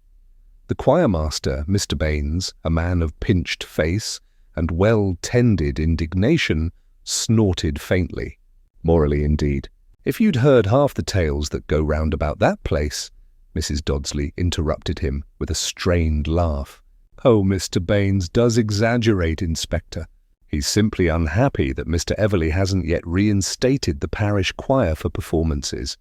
The choirmaster, Mr. Baines, a man of pinched face and well-tended indignation, snorted faintly. "Morally, indeed. If you'd heard half the tales that go round about that place," Mrs. Dodsley interrupted him with a strained laugh. "Oh, Mr. Baines does exaggerate, Inspector. He's simply unhappy that Mr. Everley hasn't yet reinstated the parish choir for performances."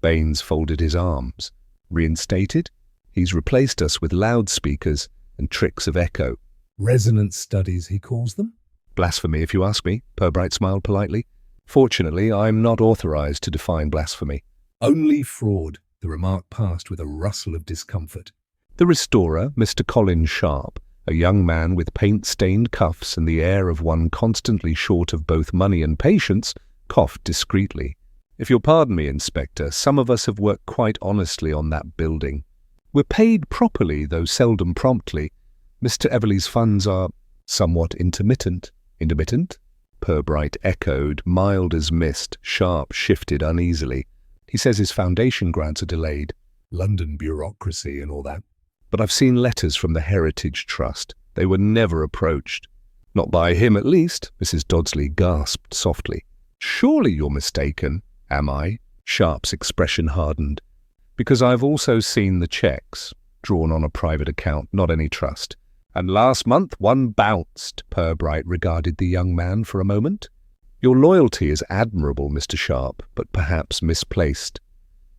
Baines folded his arms. "Reinstated? He's replaced us with loudspeakers and tricks of echo." Resonance studies, he calls them. "Blasphemy, if you ask me," Purbright smiled politely. "Fortunately, I'm not authorized to define blasphemy." Only fraud, the remark passed with a rustle of discomfort. The restorer, Mr. Colin Sharp, a young man with paint-stained cuffs and the air of one constantly short of both money and patience, coughed discreetly. "If you'll pardon me, Inspector, some of us have worked quite honestly on that building. We're paid properly, though seldom promptly. Mr. Everley's funds are somewhat intermittent." "Intermittent?" Purbright echoed, mild as mist. Sharp shifted uneasily. "He says his foundation grants are delayed." London bureaucracy and all that. "But I've seen letters from the Heritage Trust. They were never approached." "Not by him, at least," Mrs. Dodsley gasped softly. "Surely you're mistaken." "Am I?" Sharp's expression hardened. "Because I've also seen the cheques, drawn on a private account, not any trust. And last month one bounced." Purbright regarded the young man for a moment. "Your loyalty is admirable, Mr. Sharp, but perhaps misplaced."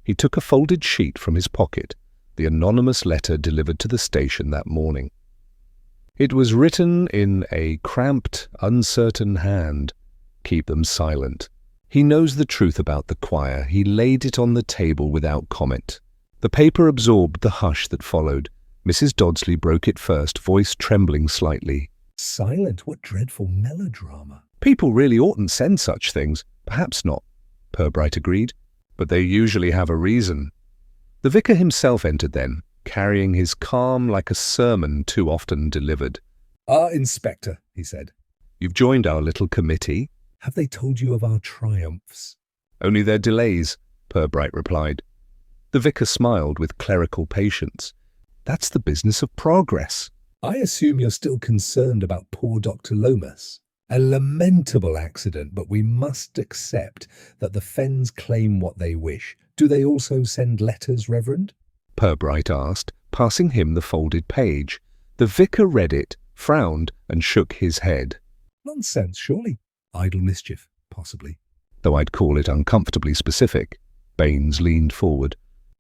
He took a folded sheet from his pocket, the anonymous letter delivered to the station that morning. It was written in a cramped, uncertain hand. "Keep them silent. He knows the truth about the choir." He laid it on the table without comment. The paper absorbed the hush that followed. Mrs. Dodsley broke it first, voice trembling slightly. "Silent? What dreadful melodrama." "People really oughtn't send such things." "Perhaps not," Purbright agreed, "but they usually have a reason." The vicar himself entered then, carrying his calm like a sermon too often delivered. "Ah, Inspector," he said. "You've joined our little committee." "Have they told you of our triumphs?" "Only their delays," Purbright replied. The vicar smiled with clerical patience. "That's the business of progress." "I assume you're still concerned about poor Dr. Lomas. A lamentable accident, but we must accept that the Fens claim what they wish. Do they also send letters, Reverend?" Purbright asked, passing him the folded page. The vicar read it, frowned, and shook his head. "Nonsense, surely. Idle mischief, possibly." "Though I'd call it uncomfortably specific." Baines leaned forward.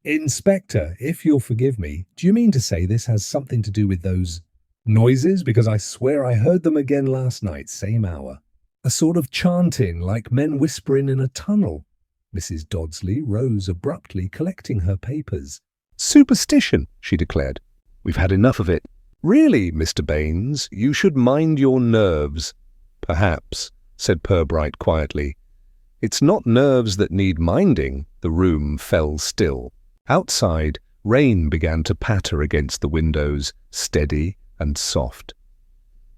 "Inspector, if you'll forgive me, do you mean to say this has something to do with those noises? Because I swear I heard them again last night, same hour." A sort of chanting like men whispering in a tunnel. Mrs. Dodsley rose abruptly, collecting her papers. Superstition, she declared. We've had enough of it. Really, Mr. Baines, you should mind your nerves. Perhaps, said Purbright quietly. It's not nerves that need minding. The room fell still. Outside, rain began to patter against the windows, steady and soft.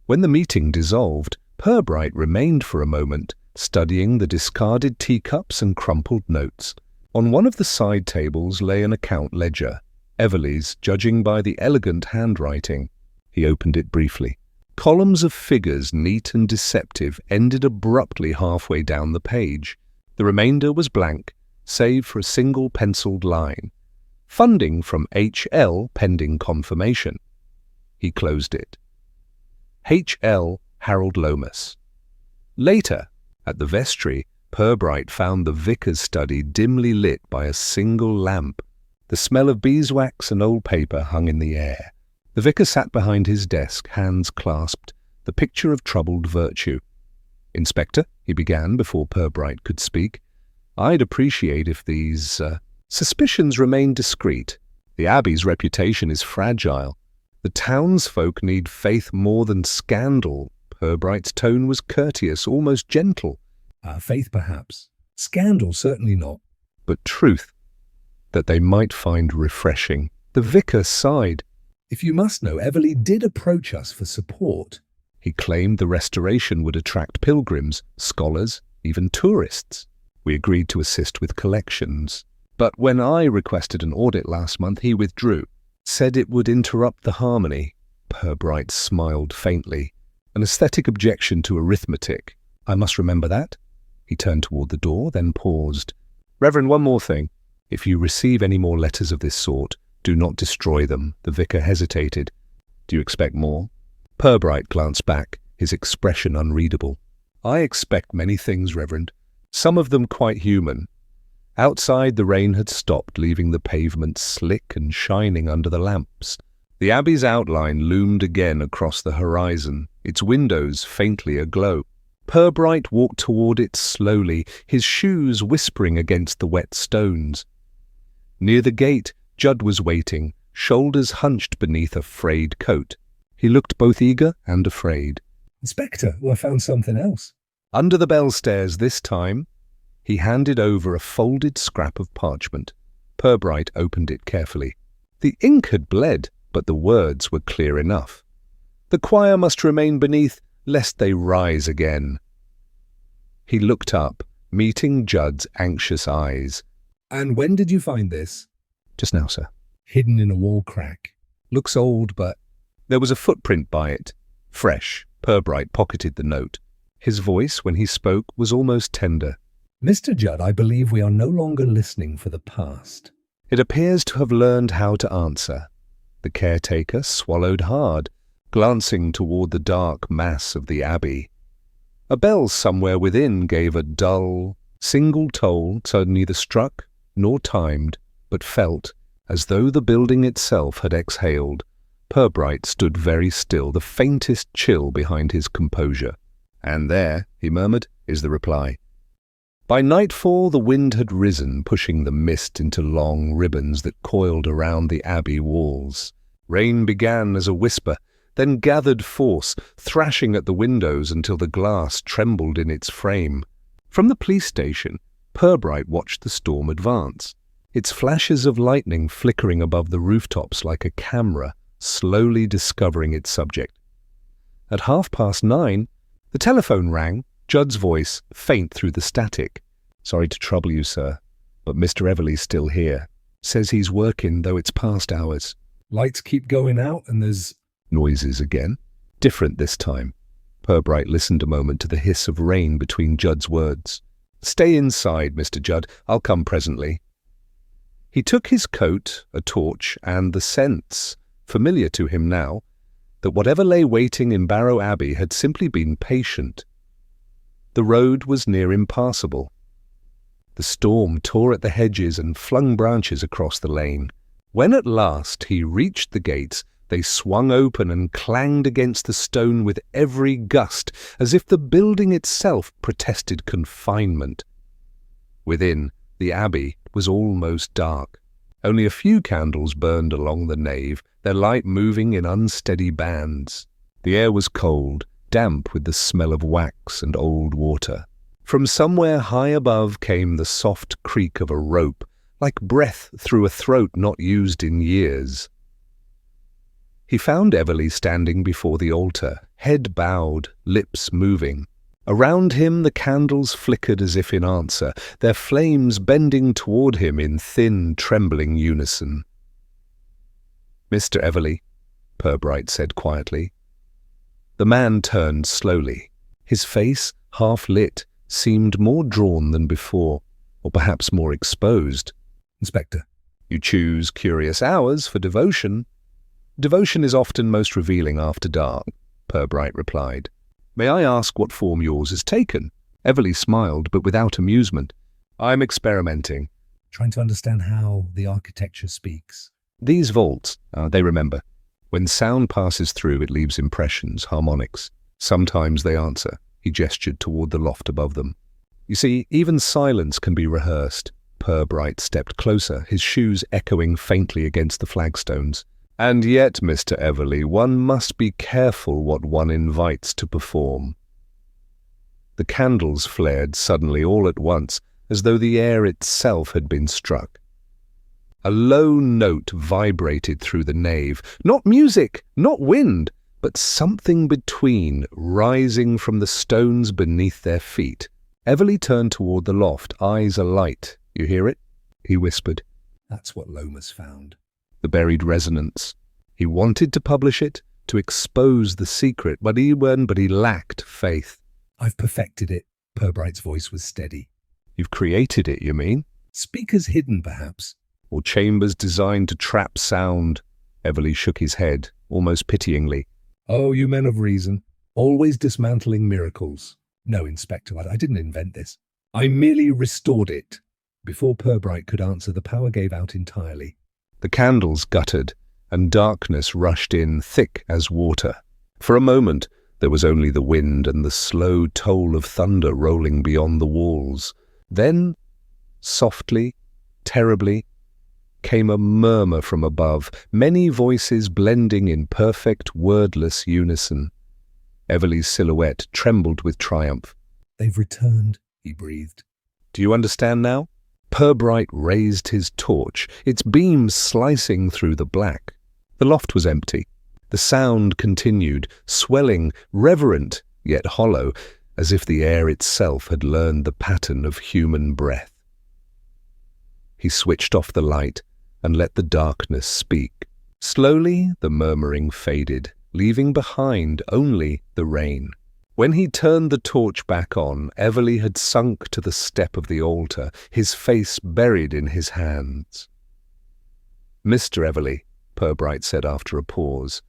When the meeting dissolved, Purbright remained for a moment, studying the discarded teacups and crumpled notes. On one of the side tables lay an account ledger, Everleigh's, judging by the elegant handwriting. He opened it briefly. Columns of figures, neat and deceptive, ended abruptly halfway down the page. The remainder was blank, save for a single penciled line. Funding from H.L. pending confirmation. He closed it. H.L. Harold Lomas. Later, at the vestry, Purbright found the vicar's study dimly lit by a single lamp. The smell of beeswax and old paper hung in the air. The vicar sat behind his desk, hands clasped, the picture of troubled virtue. "Inspector," he began before Purbright could speak, "I'd appreciate if these suspicions remained discreet. The Abbey's reputation is fragile. The townsfolk need faith more than scandal." Purbright's tone was courteous, almost gentle. Faith, perhaps. Scandal, certainly not. But truth, that they might find refreshing. The vicar sighed. If you must know, Everleigh did approach us for support. He claimed the restoration would attract pilgrims, scholars, even tourists. We agreed to assist with collections. But when I requested an audit last month, he withdrew. Said it would interrupt the harmony. Purbright smiled faintly. An aesthetic objection to arithmetic. I must remember that. He turned toward the door, then paused. "Reverend, one more thing. If you receive any more letters of this sort, do not destroy them." The vicar hesitated. "Do you expect more?" Purbright glanced back, his expression unreadable. "I expect many things, Reverend, some of them quite human." Outside, the rain had stopped, leaving the pavement slick and shining under the lamps. The Abbey's outline loomed again across the horizon, its windows faintly aglow. Purbright walked toward it slowly, his shoes whispering against the wet stones. Near the gate, Judd was waiting, shoulders hunched beneath a frayed coat. He looked both eager and afraid. "Inspector, I found something else." Under the bell stairs this time. He handed over a folded scrap of parchment. Purbright opened it carefully. The ink had bled, but the words were clear enough. "The choir must remain beneath, lest they rise again." He looked up, meeting Judd's anxious eyes. "And when did you find this?" "Just now, sir." "Hidden in a wall crack. Looks old, but—" There was a footprint by it. Fresh. Purbright pocketed the note. His voice, when he spoke, was almost tender. "Mr. Judd, I believe we are no longer listening for the past." It appears to have learned how to answer. The caretaker swallowed hard, glancing toward the dark mass of the Abbey. A bell somewhere within gave a dull, single toll, so neither struck nor timed, but felt as though the building itself had exhaled. Purbright stood very still, the faintest chill behind his composure. "And there," he murmured, "is the reply." By nightfall the wind had risen, pushing the mist into long ribbons that coiled around the Abbey walls. Rain began as a whisper, then gathered force, thrashing at the windows until the glass trembled in its frame. From the police station, Purbright watched the storm advance, its flashes of lightning flickering above the rooftops like a camera, slowly discovering its subject. At 9:30, the telephone rang, Judd's voice faint through the static. "Sorry to trouble you, sir, but Mr. Everleigh's still here. Says he's working, though it's past hours." "Lights keep going out and there's—" Noises again. Different this time. Purbright listened a moment to the hiss of rain between Judd's words. "Stay inside, Mr. Judd. I'll come presently." He took his coat, a torch, and the sense, familiar to him now, that whatever lay waiting in Barrow Abbey had simply been patient. The road was near impassable. The storm tore at the hedges and flung branches across the lane. When at last he reached the gates, They swung open and clanged against the stone with every gust, as if the building itself protested confinement. Within, the abbey was almost dark. Only a few candles burned along the nave, their light moving in unsteady bands. The air was cold, damp with the smell of wax and old water. From somewhere high above came the soft creak of a rope, like breath through a throat not used in years. He found Everly standing before the altar, head bowed, lips moving. Around him the candles flickered as if in answer, their flames bending toward him in thin, trembling unison. "Mr. Everly," Purbright said quietly. The man turned slowly. His face, half lit, seemed more drawn than before, or perhaps more exposed. "Inspector." "You choose curious hours for devotion." "Devotion is often most revealing after dark," Purbright replied. "May I ask what form yours has taken?" Everly smiled, but without amusement. "I'm experimenting." "Trying to understand how the architecture speaks." "These vaults, they remember. When sound passes through, it leaves impressions, harmonics. Sometimes they answer." He gestured toward the loft above them. "You see, even silence can be rehearsed." Purbright stepped closer, his shoes echoing faintly against the flagstones. "And yet, Mr. Everly, one must be careful what one invites to perform." The candles flared suddenly all at once, as though the air itself had been struck. A low note vibrated through the nave. Not music, not wind, but something between, rising from the stones beneath their feet. Everly turned toward the loft, eyes alight. "You hear it?" he whispered. "That's what Lomas found." The buried resonance. He wanted to publish it, to expose the secret, but he lacked faith. "I've perfected it." Purbright's voice was steady. "You've created it, you mean?" "Speakers hidden, perhaps." "Or chambers designed to trap sound?" Everly shook his head, almost pityingly. "Oh, you men of reason. Always dismantling miracles." "No, Inspector, I didn't invent this. I merely restored it." Before Purbright could answer, the power gave out entirely. The candles guttered, and darkness rushed in, thick as water. For a moment, there was only the wind and the slow toll of thunder rolling beyond the walls. Then, softly, terribly, came a murmur from above, many voices blending in perfect, wordless unison. Everly's silhouette trembled with triumph. "They've returned," he breathed. "Do you understand now?" Purbright raised his torch, its beams slicing through the black. The loft was empty. The sound continued, swelling, reverent, yet hollow, as if the air itself had learned the pattern of human breath. He switched off the light and let the darkness speak. Slowly the murmuring faded, leaving behind only the rain. When he turned the torch back on, Everly had sunk to the step of the altar, his face buried in his hands. "Mr. Everly," Purbright said after a pause,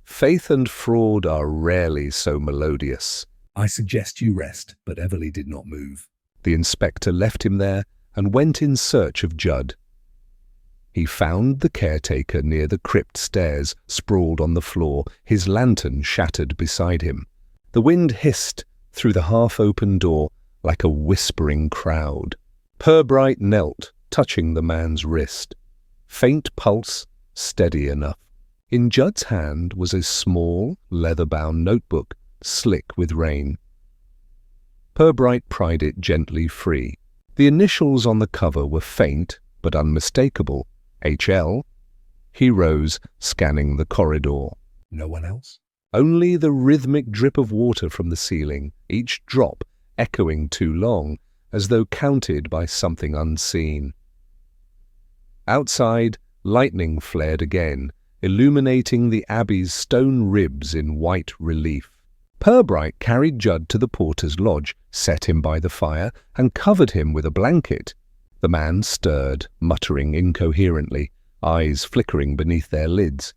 "faith and fraud are rarely so melodious." "I suggest you rest," but Everly did not move. The inspector left him there and went in search of Judd. He found the caretaker near the crypt stairs, sprawled on the floor, his lantern shattered beside him. The wind hissed through the half-open door like a whispering crowd. Purbright knelt, touching the man's wrist. Faint pulse, steady enough. In Judd's hand was a small, leather-bound notebook, slick with rain. Purbright pried it gently free. The initials on the cover were faint but unmistakable. HL. He rose, scanning the corridor. "No one else?" Only the rhythmic drip of water from the ceiling, each drop echoing too long, as though counted by something unseen. Outside, lightning flared again, illuminating the abbey's stone ribs in white relief. Purbright carried Judd to the porter's lodge, set him by the fire, and covered him with a blanket. The man stirred, muttering incoherently, eyes flickering beneath their lids.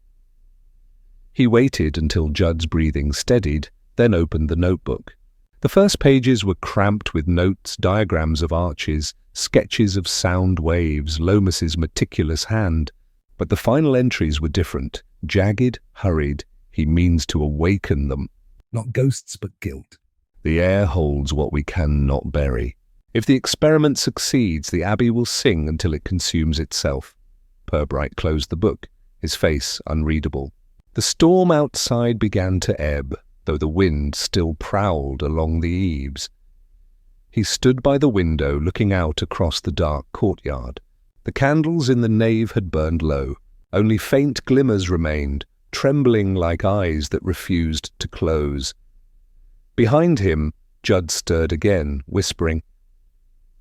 He waited until Judd's breathing steadied, then opened the notebook. The first pages were cramped with notes, diagrams of arches, sketches of sound waves, Lomas's meticulous hand. But the final entries were different, Jagged, hurried, he means to awaken them. Not ghosts, but guilt. The air holds what we cannot bury. If the experiment succeeds, the abbey will sing until it consumes itself. Purbright closed the book, his face unreadable. The storm outside began to ebb, though the wind still prowled along the eaves. He stood by the window, looking out across the dark courtyard. The candles in the nave had burned low. Only faint glimmers remained, trembling like eyes that refused to close. Behind him, Judd stirred again, whispering,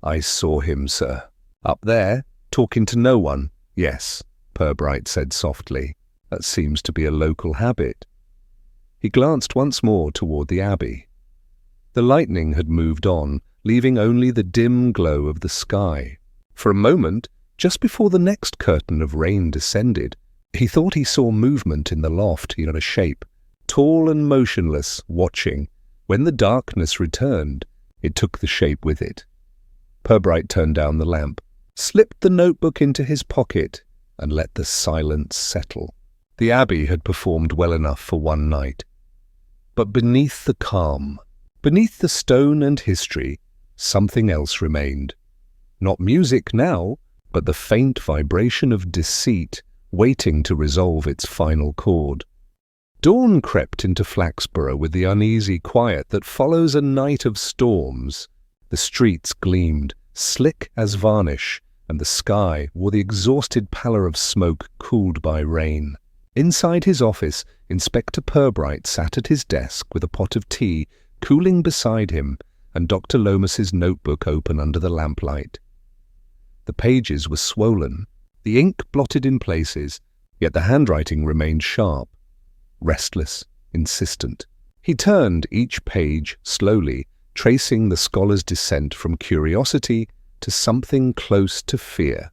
"I saw him, sir. Up there, talking to no one." "Yes," Purbright said softly. "That seems to be a local habit." He glanced once more toward the abbey. The lightning had moved on, leaving only the dim glow of the sky. For a moment, just before the next curtain of rain descended, he thought he saw movement in the loft, a shape, tall and motionless, watching. When the darkness returned, it took the shape with it. Purbright turned down the lamp, slipped the notebook into his pocket, and let the silence settle. The abbey had performed well enough for one night. But beneath the calm, beneath the stone and history, something else remained. Not music now, but the faint vibration of deceit waiting to resolve its final chord. Dawn crept into Flaxborough with the uneasy quiet that follows a night of storms. The streets gleamed, slick as varnish, and the sky wore the exhausted pallor of smoke cooled by rain. Inside his office, Inspector Purbright sat at his desk with a pot of tea cooling beside him and Dr. Lomas's notebook open under the lamplight. The pages were swollen, the ink blotted in places, yet the handwriting remained sharp, restless, insistent. He turned each page slowly, tracing the scholar's descent from curiosity to something close to fear.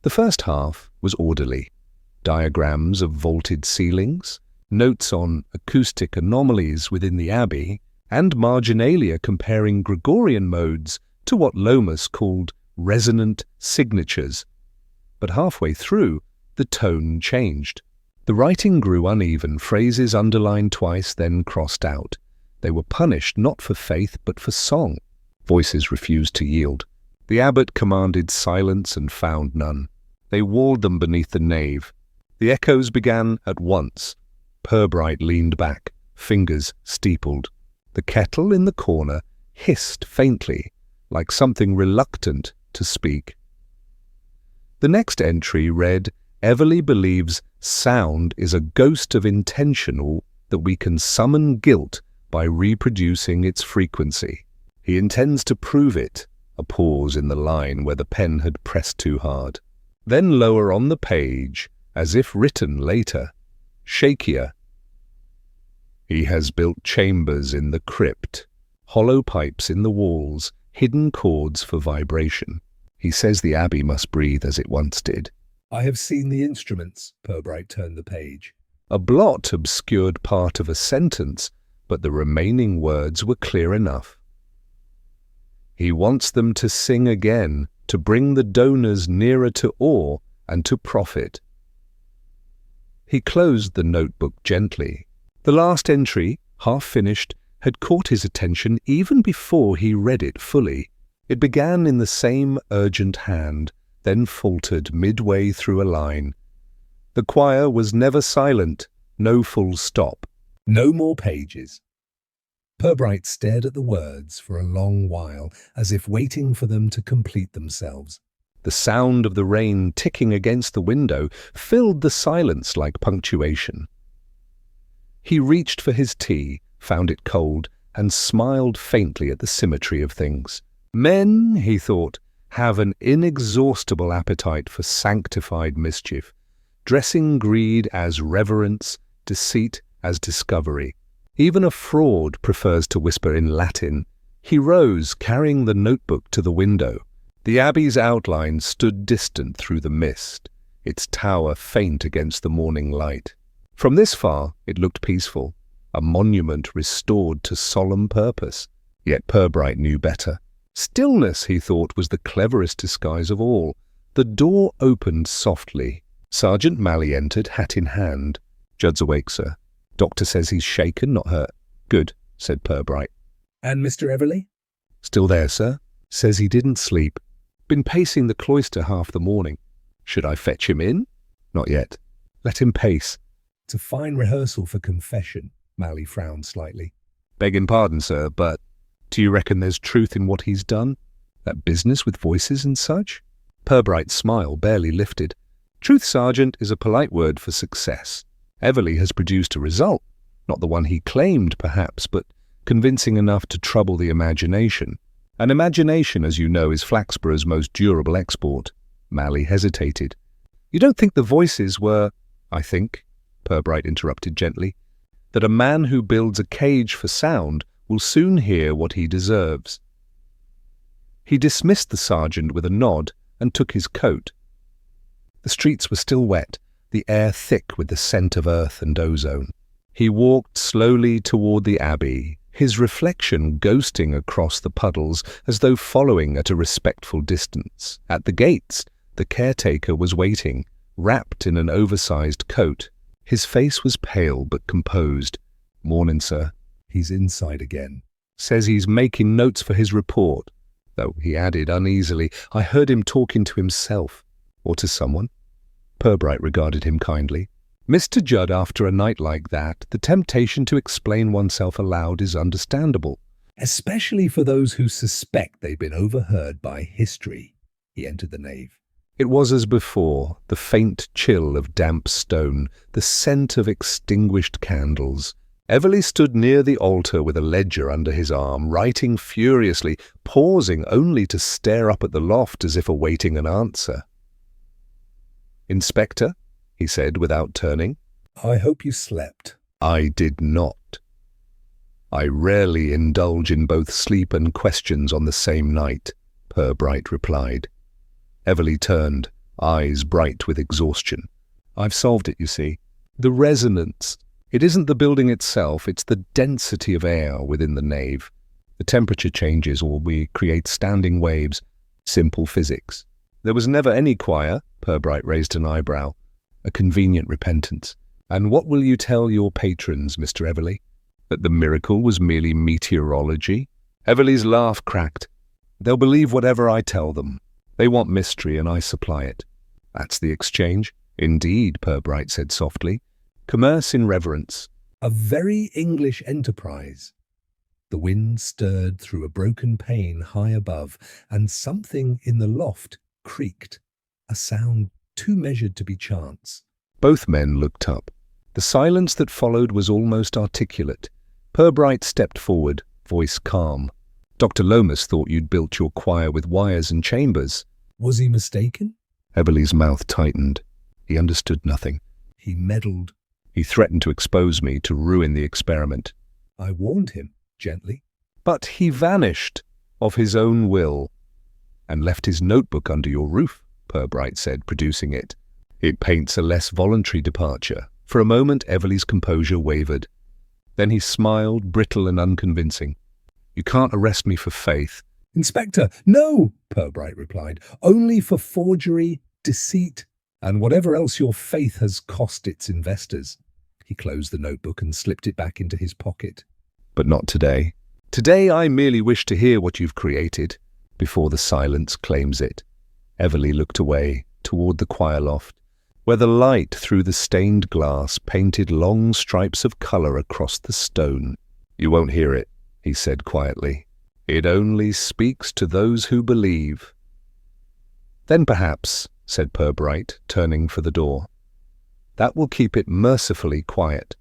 The first half was orderly. Diagrams of vaulted ceilings, notes on acoustic anomalies within the abbey, and marginalia comparing Gregorian modes to what Lomas called resonant signatures. But halfway through, the tone changed. The writing grew uneven, phrases underlined twice, then crossed out. They were punished not for faith, but for song. Voices refused to yield. The abbot commanded silence and found none. They walled them beneath the nave. The echoes began at once. Purbright leaned back, fingers steepled. The kettle in the corner hissed faintly, like something reluctant to speak. The next entry read, "Everly believes sound is a ghost of intentional that we can summon guilt by reproducing its frequency. He intends to prove it." A pause in the line where the pen had pressed too hard. Then lower on the page, as if written later, shakier. "He has built chambers in the crypt, hollow pipes in the walls, hidden chords for vibration. He says the abbey must breathe as it once did." "I have seen the instruments." Purbright turned the page. A blot obscured part of a sentence, but the remaining words were clear enough. "He wants them to sing again, to bring the donors nearer to awe and to profit." He closed the notebook gently. The last entry, half finished, had caught his attention even before he read it fully. It began in the same urgent hand, then faltered midway through a line. The choir was never silent, no full stop. "No more pages." Purbright stared at the words for a long while, as if waiting for them to complete themselves. The sound of the rain ticking against the window filled the silence like punctuation. He reached for his tea, found it cold, and smiled faintly at the symmetry of things. Men, he thought, have an inexhaustible appetite for sanctified mischief, dressing greed as reverence, deceit as discovery. Even a fraud prefers to whisper in Latin. He rose, carrying the notebook to the window. The abbey's outline stood distant through the mist, its tower faint against the morning light. From this far, it looked peaceful, a monument restored to solemn purpose. Yet Purbright knew better. Stillness, he thought, was the cleverest disguise of all. The door opened softly. Sergeant Malley entered, hat in hand. "Judd's awake, sir. Doctor says he's shaken, not hurt." "Good," said Purbright. And Mr. Everley? "Still there, sir. Says he didn't sleep. Been pacing the cloister half the morning. Should I fetch him in?" "Not yet. Let him pace." It's a fine rehearsal for confession. Malley frowned slightly. "Begging pardon, sir, but do you reckon there's truth in what he's done? That business with voices and such?" Purbright's smile barely lifted. "Truth, Sergeant, is a polite word for success. Everley has produced a result. Not the one he claimed, perhaps, but convincing enough to trouble the imagination. And imagination, as you know, is Flaxborough's most durable export." Malley hesitated. "You don't think the voices were—" "I think," Purbright interrupted gently, "that a man who builds a cage for sound will soon hear what he deserves." He dismissed the sergeant with a nod and took his coat. The streets were still wet, the air thick with the scent of earth and ozone. He walked slowly toward the abbey, his reflection ghosting across the puddles as though following at a respectful distance. At the gates, the caretaker was waiting, wrapped in an oversized coat. His face was pale but composed. "Morning, sir." He's inside again. "Says he's making notes for his report." Though he added uneasily, "I heard him talking to himself." "Or to someone?" Purbright regarded him kindly. "Mr. Judd, after a night like that, the temptation to explain oneself aloud is understandable." Especially for those who suspect they've been overheard by history. He entered the nave. It was as before, the faint chill of damp stone, the scent of extinguished candles. Everley stood near the altar with a ledger under his arm, writing furiously, pausing only to stare up at the loft as if awaiting an answer. "Inspector," he said without turning. I hope you slept. "I did not. I rarely indulge in both sleep and questions on the same night," Purbright replied. Everley turned, eyes bright with exhaustion. "I've solved it, you see. The resonance. It isn't the building itself, it's the density of air within the nave. The temperature changes or we create standing waves. Simple physics." "There was never any choir," Purbright raised an eyebrow. A convenient repentance. "And what will you tell your patrons, Mr. Everley? That the miracle was merely meteorology?" Everley's laugh cracked. "They'll believe whatever I tell them. They want mystery and I supply it." "That's the exchange?" "Indeed," Purbright said softly. "Commerce in reverence." A very English enterprise. The wind stirred through a broken pane high above, and something in the loft creaked, a sound too measured to be chance. Both men looked up. The silence that followed was almost articulate. Purbright stepped forward, voice calm. "Dr. Lomas thought you'd built your choir with wires and chambers." Was he mistaken? Everley's mouth tightened. He understood nothing. He meddled. "He threatened to expose me, to ruin the experiment." I warned him, gently. "But he vanished, of his own will." "And left his notebook under your roof," Purbright said, producing it. "It paints a less voluntary departure." For a moment, Everley's composure wavered. Then he smiled, brittle and unconvincing. "You can't arrest me for faith." Inspector, no, Purbright replied. Only for forgery, deceit, and whatever else your faith has cost its investors. He closed the notebook and slipped it back into his pocket. "But not today. Today I merely wish to hear what you've created, before the silence claims it." Everley looked away, toward the choir loft, where the light through the stained glass painted long stripes of colour across the stone. "You won't hear it," he said quietly. "It only speaks to those who believe." "Then perhaps," said Purbright, turning for the door, "that will keep it mercifully quiet."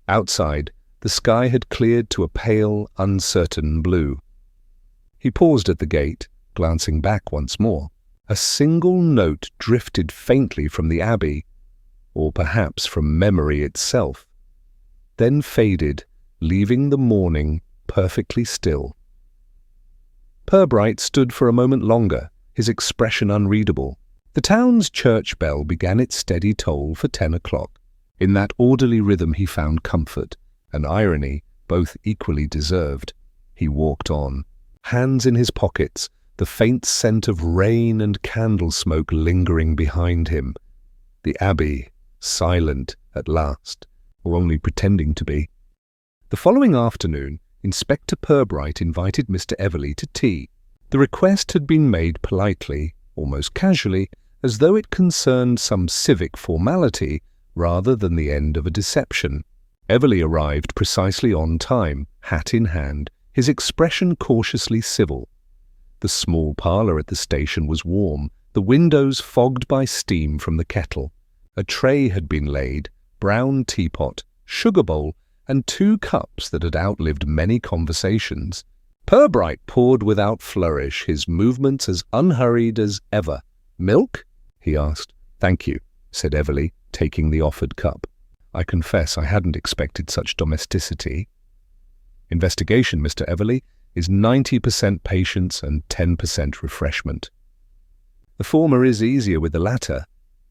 Outside, the sky had cleared to a pale, uncertain blue. He paused at the gate, glancing back once more. A single note drifted faintly from the abbey, or perhaps from memory itself, then faded, leaving the morning perfectly still. Purbright stood for a moment longer, his expression unreadable. The town's church bell began its steady toll for 10 o'clock. In that orderly rhythm he found comfort, an irony both equally deserved. He walked on, hands in his pockets, the faint scent of rain and candle smoke lingering behind him. The Abbey, silent at last, or only pretending to be. The following afternoon, Inspector Purbright invited Mr. Everley to tea. The request had been made politely, almost casually, as though it concerned some civic formality rather than the end of a deception. Everley arrived precisely on time, hat in hand, his expression cautiously civil. The small parlour at the station was warm, the windows fogged by steam from the kettle. A tray had been laid, brown teapot, sugar bowl, and 2 cups that had outlived many conversations. Purbright poured without flourish, his movements as unhurried as ever. "Milk?" he asked. "Thank you," said Everley, taking the offered cup. "I confess I hadn't expected such domesticity." "Investigation, Mr. Everley, is 90% patience and 10% refreshment." "The former is easier with the latter."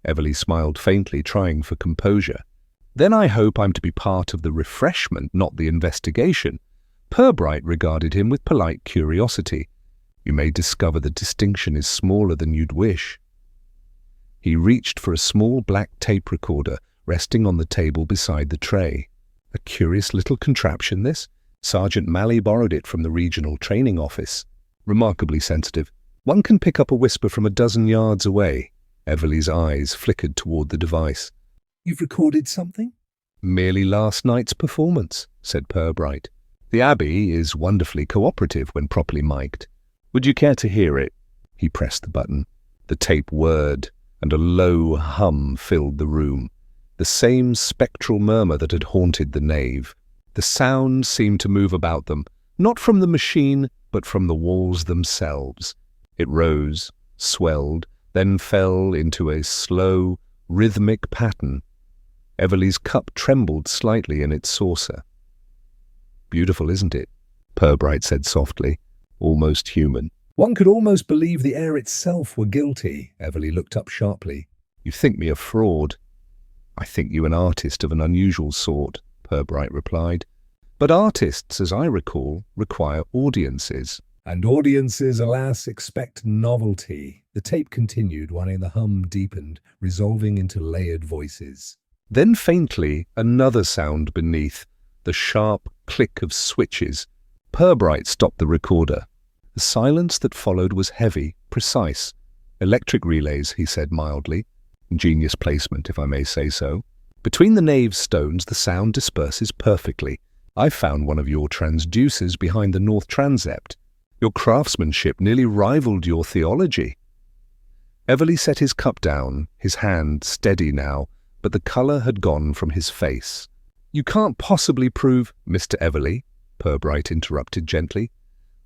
Everley smiled faintly, trying for composure. "Then I hope I'm to be part of the refreshment, not the investigation." Purbright regarded him with polite curiosity. "You may discover the distinction is smaller than you'd wish." He reached for a small black tape recorder resting on the table beside the tray. A curious little contraption, this. Sergeant Malley borrowed it from the regional training office. Remarkably sensitive. One can pick up a whisper from a dozen yards away. Everley's eyes flickered toward the device. "You've recorded something?" "Merely last night's performance," said Purbright. "The Abbey is wonderfully cooperative when properly mic'd. Would you care to hear it?" He pressed the button. The tape whirred, and a low hum filled the room. The same spectral murmur that had haunted the nave. The sound seemed to move about them, not from the machine, but from the walls themselves. It rose, swelled, then fell into a slow, rhythmic pattern. Everley's cup trembled slightly in its saucer. "Beautiful, isn't it?" Purbright said softly, almost human. "One could almost believe the air itself were guilty." Everley looked up sharply. "You think me a fraud." "I think you an artist of an unusual sort," Purbright replied. "But artists, as I recall, require audiences." "And audiences, alas, expect novelty." The tape continued, while the hum deepened, resolving into layered voices. Then faintly, another sound beneath, the sharp click of switches. Purbright stopped the recorder. The silence that followed was heavy, precise. "Electric relays," he said mildly. "Ingenious placement, if I may say so. Between the nave stones the sound disperses perfectly. I found one of your transducers behind the north transept. Your craftsmanship nearly rivaled your theology." Everley set his cup down, his hand steady now, but the colour had gone from his face. "You can't possibly prove—" "Mr. Everley," Purbright interrupted gently.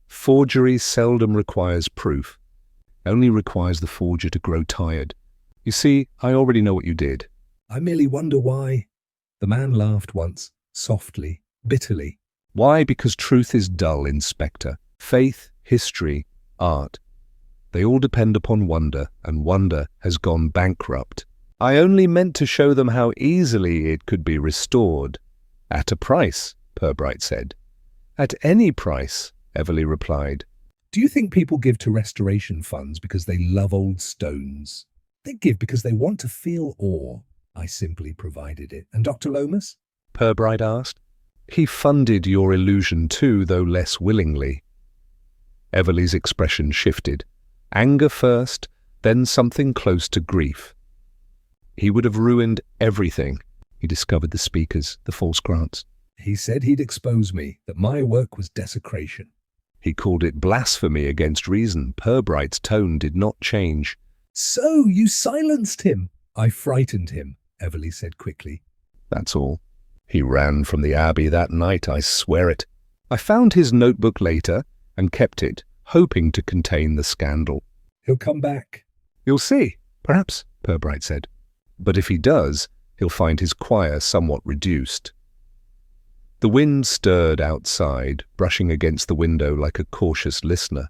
"Forgery seldom requires proof. It only requires the forger to grow tired. You see, I already know what you did." "I merely wonder why." The man laughed once, softly, bitterly. "Why? Because truth is dull, Inspector. Faith, history, art. They all depend upon wonder, and wonder has gone bankrupt. I only meant to show them how easily it could be restored." "At a price," Purbright said. "At any price," Everley replied. "Do you think people give to restoration funds because they love old stones? They give because they want to feel awe. I simply provided it. And Dr. Lomas?" Purbright asked. "He funded your illusion too, though less willingly." Everley's expression shifted. Anger first, then something close to grief. He would have ruined everything. He discovered the speakers, the false grants. "He said he'd expose me, that my work was desecration." He called it blasphemy against reason. Purbright's tone did not change. "So you silenced him?" "I frightened him," Everley said quickly. "That's all. He ran from the Abbey that night, I swear it. I found his notebook later and kept it, hoping to contain the scandal." "He'll come back." "You'll see, perhaps," Purbright said. "But if he does, he'll find his choir somewhat reduced." The wind stirred outside, brushing against the window like a cautious listener.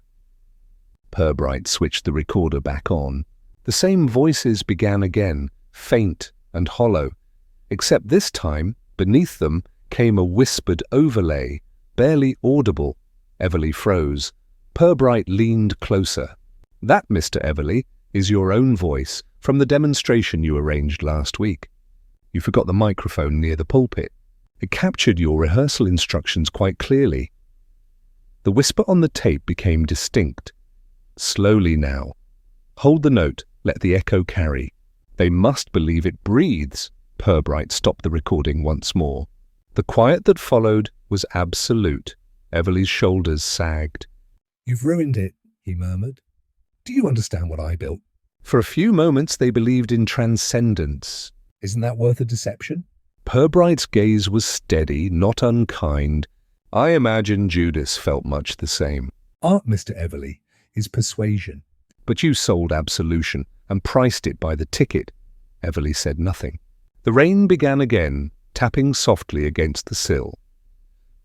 Purbright switched the recorder back on. The same voices began again, faint and hollow, except this time, beneath them, came a whispered overlay, barely audible. Everley froze. Purbright leaned closer. "That, Mr. Everley, is your own voice, From the demonstration you arranged last week. You forgot the microphone near the pulpit. It captured your rehearsal instructions quite clearly. The whisper on the tape became distinct. Slowly now. Hold the note, let the echo carry. They must believe it breathes. Purbright stopped the recording once more. The quiet that followed was absolute. Everly's shoulders sagged. "You've ruined it," he murmured. "Do you understand what I built?" For a few moments they believed in transcendence. "Isn't that worth a deception?" Purbright's gaze was steady, not unkind. I imagine Judas felt much the same. "Art, Mr. Everly, is persuasion." But you sold absolution and priced it by the ticket. Everly said nothing. The rain began again, tapping softly against the sill.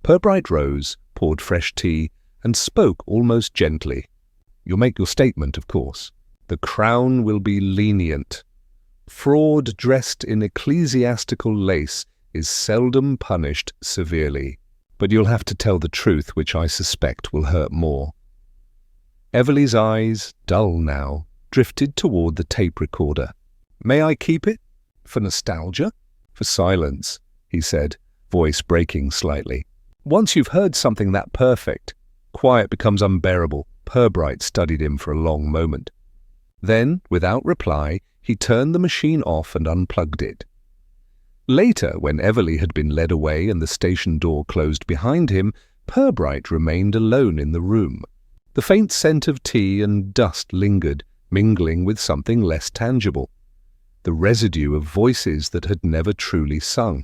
Purbright rose, poured fresh tea, and spoke almost gently. "You'll make your statement, of course. The Crown will be lenient. Fraud dressed in ecclesiastical lace is seldom punished severely. But you'll have to tell the truth, which I suspect will hurt more." Everly's eyes, dull now, drifted toward the tape recorder. "May I keep it? For nostalgia?" "For silence," he said, voice breaking slightly. "Once you've heard something that perfect, quiet becomes unbearable." Purbright studied him for a long moment. Then, without reply, he turned the machine off and unplugged it. Later, when Everly had been led away and the station door closed behind him, Purbright remained alone in the room. The faint scent of tea and dust lingered, mingling with something less tangible. The residue of voices that had never truly sung.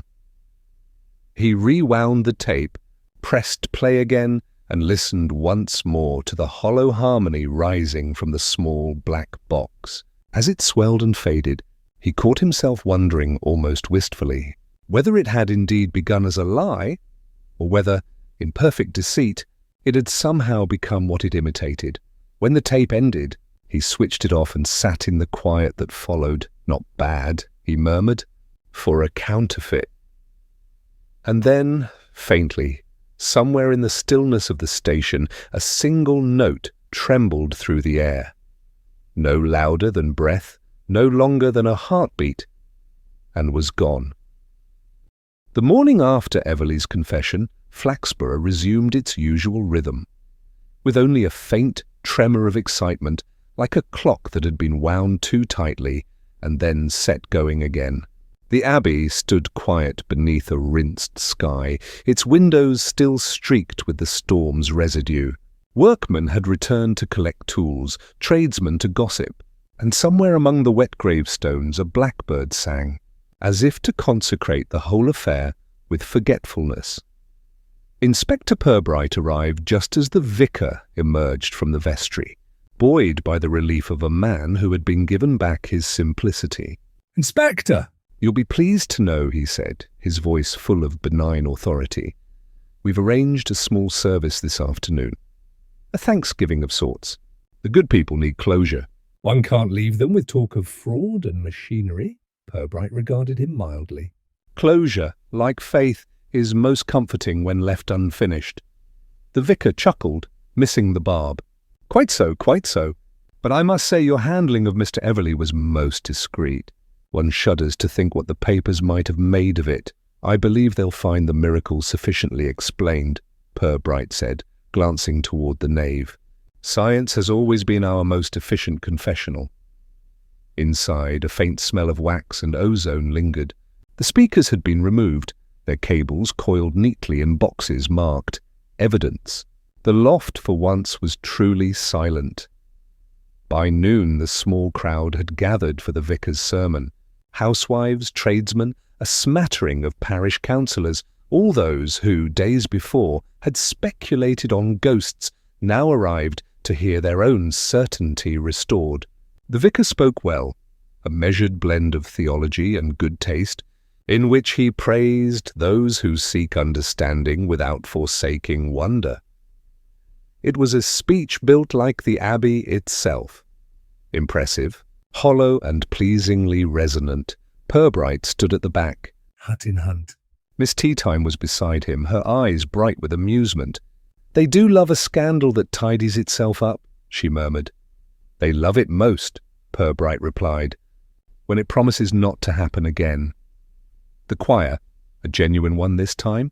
He rewound the tape, pressed play again, and listened once more to the hollow harmony rising from the small black box. As it swelled and faded, he caught himself wondering almost wistfully whether it had indeed begun as a lie, or whether, in perfect deceit, it had somehow become what it imitated. When the tape ended, he switched it off and sat in the quiet that followed. "Not bad," he murmured, "for a counterfeit." And then, faintly, somewhere in the stillness of the station, a single note trembled through the air. No louder than breath, no longer than a heartbeat, and was gone. The morning after Everly's confession, Flaxborough resumed its usual rhythm, with only a faint tremor of excitement, like a clock that had been wound too tightly and then set going again. The Abbey stood quiet beneath a rinsed sky, its windows still streaked with the storm's residue. Workmen had returned to collect tools, tradesmen to gossip, and somewhere among the wet gravestones a blackbird sang, as if to consecrate the whole affair with forgetfulness. Inspector Purbright arrived just as the vicar emerged from the vestry, buoyed by the relief of a man who had been given back his simplicity. "Inspector!" "You'll be pleased to know," he said, his voice full of benign authority, "we've arranged a small service this afternoon. A Thanksgiving of sorts. The good people need closure." "One can't leave them with talk of fraud and machinery." Purbright regarded him mildly. "Closure, like faith, is most comforting when left unfinished." The vicar chuckled, missing the barb. Quite so, but I must say your handling of Mr. Everly was most discreet. One shudders to think what the papers might have made of it." "I believe they'll find the miracle sufficiently explained," Purbright said, glancing toward the nave. "Science has always been our most efficient confessional." Inside, a faint smell of wax and ozone lingered. The speakers had been removed, their cables coiled neatly in boxes marked "Evidence." The loft for once was truly silent. By noon the small crowd had gathered for the vicar's sermon. Housewives, tradesmen, a smattering of parish councillors, all those who, days before, had speculated on ghosts, now arrived to hear their own certainty restored. The vicar spoke well, a measured blend of theology and good taste, in which he praised those who seek understanding without forsaking wonder. It was a speech built like the Abbey itself. Impressive, hollow and pleasingly resonant. Purbright stood at the back, Hut in hand. Miss Teatime was beside him, her eyes bright with amusement. "They do love a scandal that tidies itself up," she murmured. "They love it most," Purbright replied, when it promises not to happen again. The choir, a genuine one this time,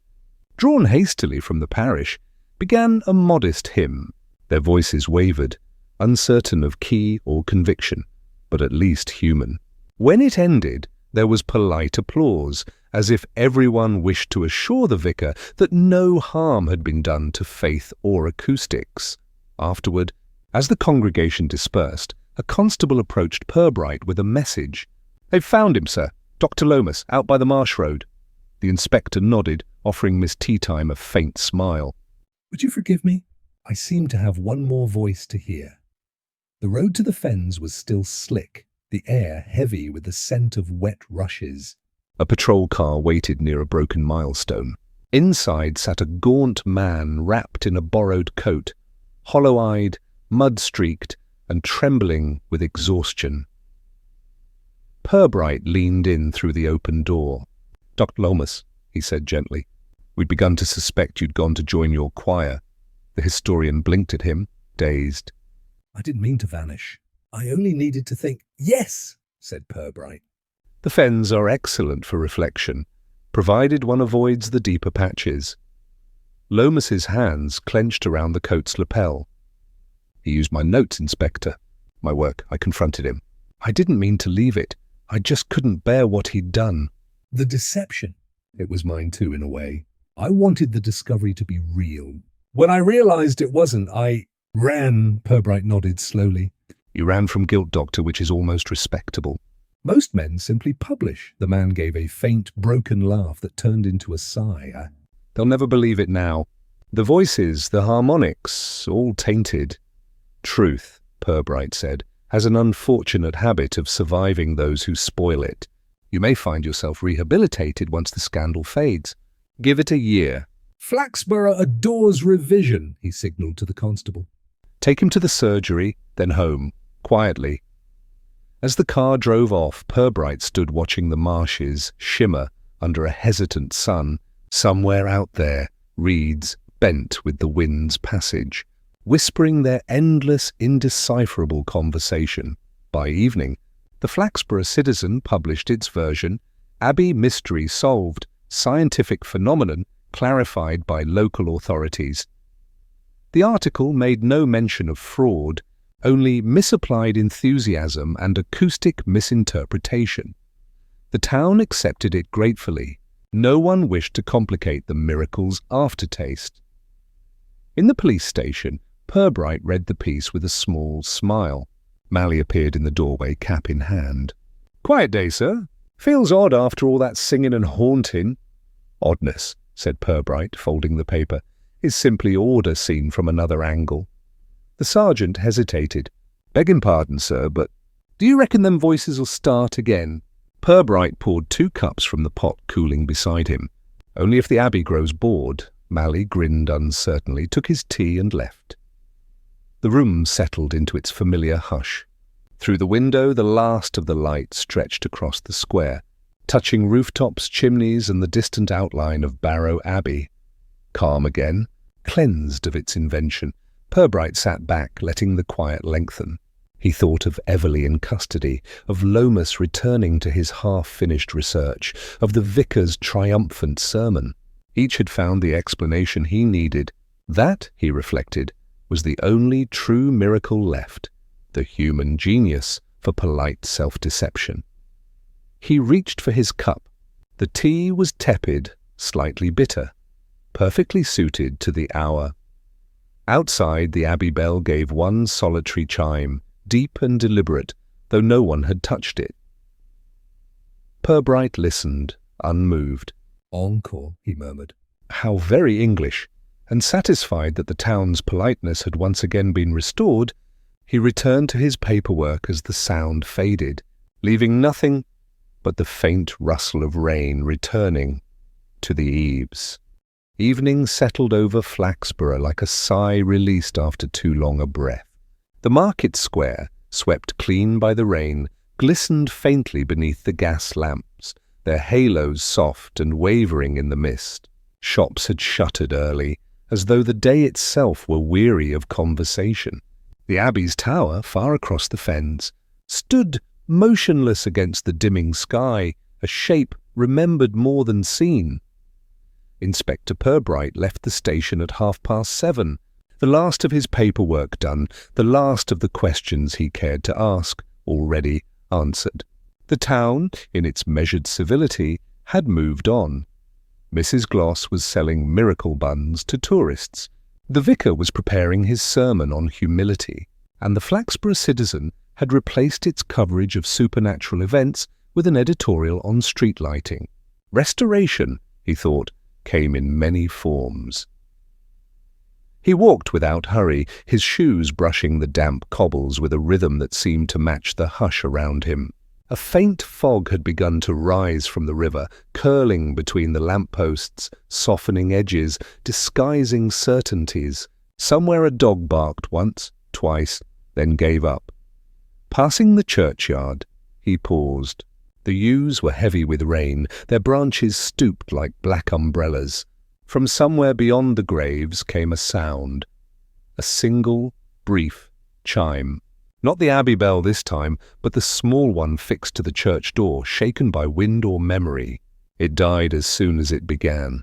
drawn hastily from the parish, began a modest hymn. Their voices wavered, uncertain of key or conviction, but at least human. When it ended, there was polite applause, as if everyone wished to assure the vicar that no harm had been done to faith or acoustics. Afterward, as the congregation dispersed, a constable approached Purbright with a message. "They've found him, sir. Dr. Lomas, out by the Marsh Road." The inspector nodded, offering Miss Teatime a faint smile. "Would you forgive me? I seem to have one more voice to hear." The road to the fens was still slick, the air heavy with the scent of wet rushes. A patrol car waited near a broken milestone. Inside sat a gaunt man wrapped in a borrowed coat, hollow-eyed, mud-streaked, and trembling with exhaustion. Purbright leaned in through the open door. "Dr. Lomas," he said gently, "we'd begun to suspect you'd gone to join your choir." The historian blinked at him, dazed. "I didn't mean to vanish. I only needed to think." "Yes," said Purbright. The fens are excellent for reflection, provided one avoids the deeper patches. Lomas's hands clenched around the coat's lapel. "He used my notes, Inspector. My work." I confronted him. "I didn't mean to leave it. I just couldn't bear what he'd done." "The deception." It was mine too, in a way. I wanted the discovery to be real. When I realized it wasn't, I ran. Purbright nodded slowly. "You ran from guilt, Doctor, which is almost respectable." "Most men simply publish." The man gave a faint, broken laugh that turned into a sigh. "They'll never believe it now. The voices, the harmonics, all tainted." "Truth," Purbright said, "has an unfortunate habit of surviving those who spoil it. You may find yourself rehabilitated once the scandal fades. Give it a year." "Flaxborough adores revision," he signalled to the constable. "Take him to the surgery, then home, quietly." As the car drove off, Purbright stood watching the marshes shimmer under a hesitant sun. Somewhere out there, reeds bent with the wind's passage, whispering their endless, indecipherable conversation. By evening, the Flaxborough Citizen published its version, Abbey Mystery Solved, Scientific Phenomenon Clarified by Local Authorities. The article made no mention of fraud, only misapplied enthusiasm and acoustic misinterpretation. The town accepted it gratefully. No one wished to complicate the miracle's aftertaste. In the police station, Purbright read the piece with a small smile. Mally appeared in the doorway, cap in hand. "Quiet day, sir. Feels odd after all that singing and haunting." "Oddness," said Purbright, folding the paper, "is simply order seen from another angle." The sergeant hesitated. "Begging pardon, sir, but do you reckon them voices'll start again?" Purbright poured 2 cups from the pot cooling beside him. "Only if the Abbey grows bored." Mally grinned uncertainly, took his tea and left. The room settled into its familiar hush. Through the window, the last of the light stretched across the square, touching rooftops, chimneys, and the distant outline of Barrow Abbey. Calm again, cleansed of its invention, Purbright sat back, letting the quiet lengthen. He thought of Everly in custody, of Lomas returning to his half-finished research, of the vicar's triumphant sermon. Each had found the explanation he needed. That, he reflected, was the only true miracle left, the human genius for polite self-deception. He reached for his cup. The tea was tepid, slightly bitter, perfectly suited to the hour. Outside, the Abbey bell gave one solitary chime, deep and deliberate, though no one had touched it. Purbright listened, unmoved. "Encore," he murmured. How very English! And satisfied that the town's politeness had once again been restored, he returned to his paperwork as the sound faded, leaving nothing but the faint rustle of rain returning to the eaves. Evening settled over Flaxborough like a sigh released after too long a breath. The market square, swept clean by the rain, glistened faintly beneath the gas lamps, their halos soft and wavering in the mist. Shops had shuttered early, as though the day itself were weary of conversation. The Abbey's tower, far across the fens, stood motionless against the dimming sky, a shape remembered more than seen. Inspector Purbright left the station at 7:30, the last of his paperwork done, the last of the questions he cared to ask, already answered. The town, in its measured civility, had moved on. Mrs. Gloss was selling miracle buns to tourists. The vicar was preparing his sermon on humility, and the Flaxborough Citizen had replaced its coverage of supernatural events with an editorial on street lighting. Restoration, he thought, came in many forms. He walked without hurry, his shoes brushing the damp cobbles with a rhythm that seemed to match the hush around him. A faint fog had begun to rise from the river, curling between the lampposts, softening edges, disguising certainties. Somewhere a dog barked once, twice, then gave up. Passing the churchyard, he paused. The yews were heavy with rain, their branches stooped like black umbrellas. From somewhere beyond the graves came a sound, a single, brief chime. Not the abbey bell this time, but the small one fixed to the church door, shaken by wind or memory. It died as soon as it began.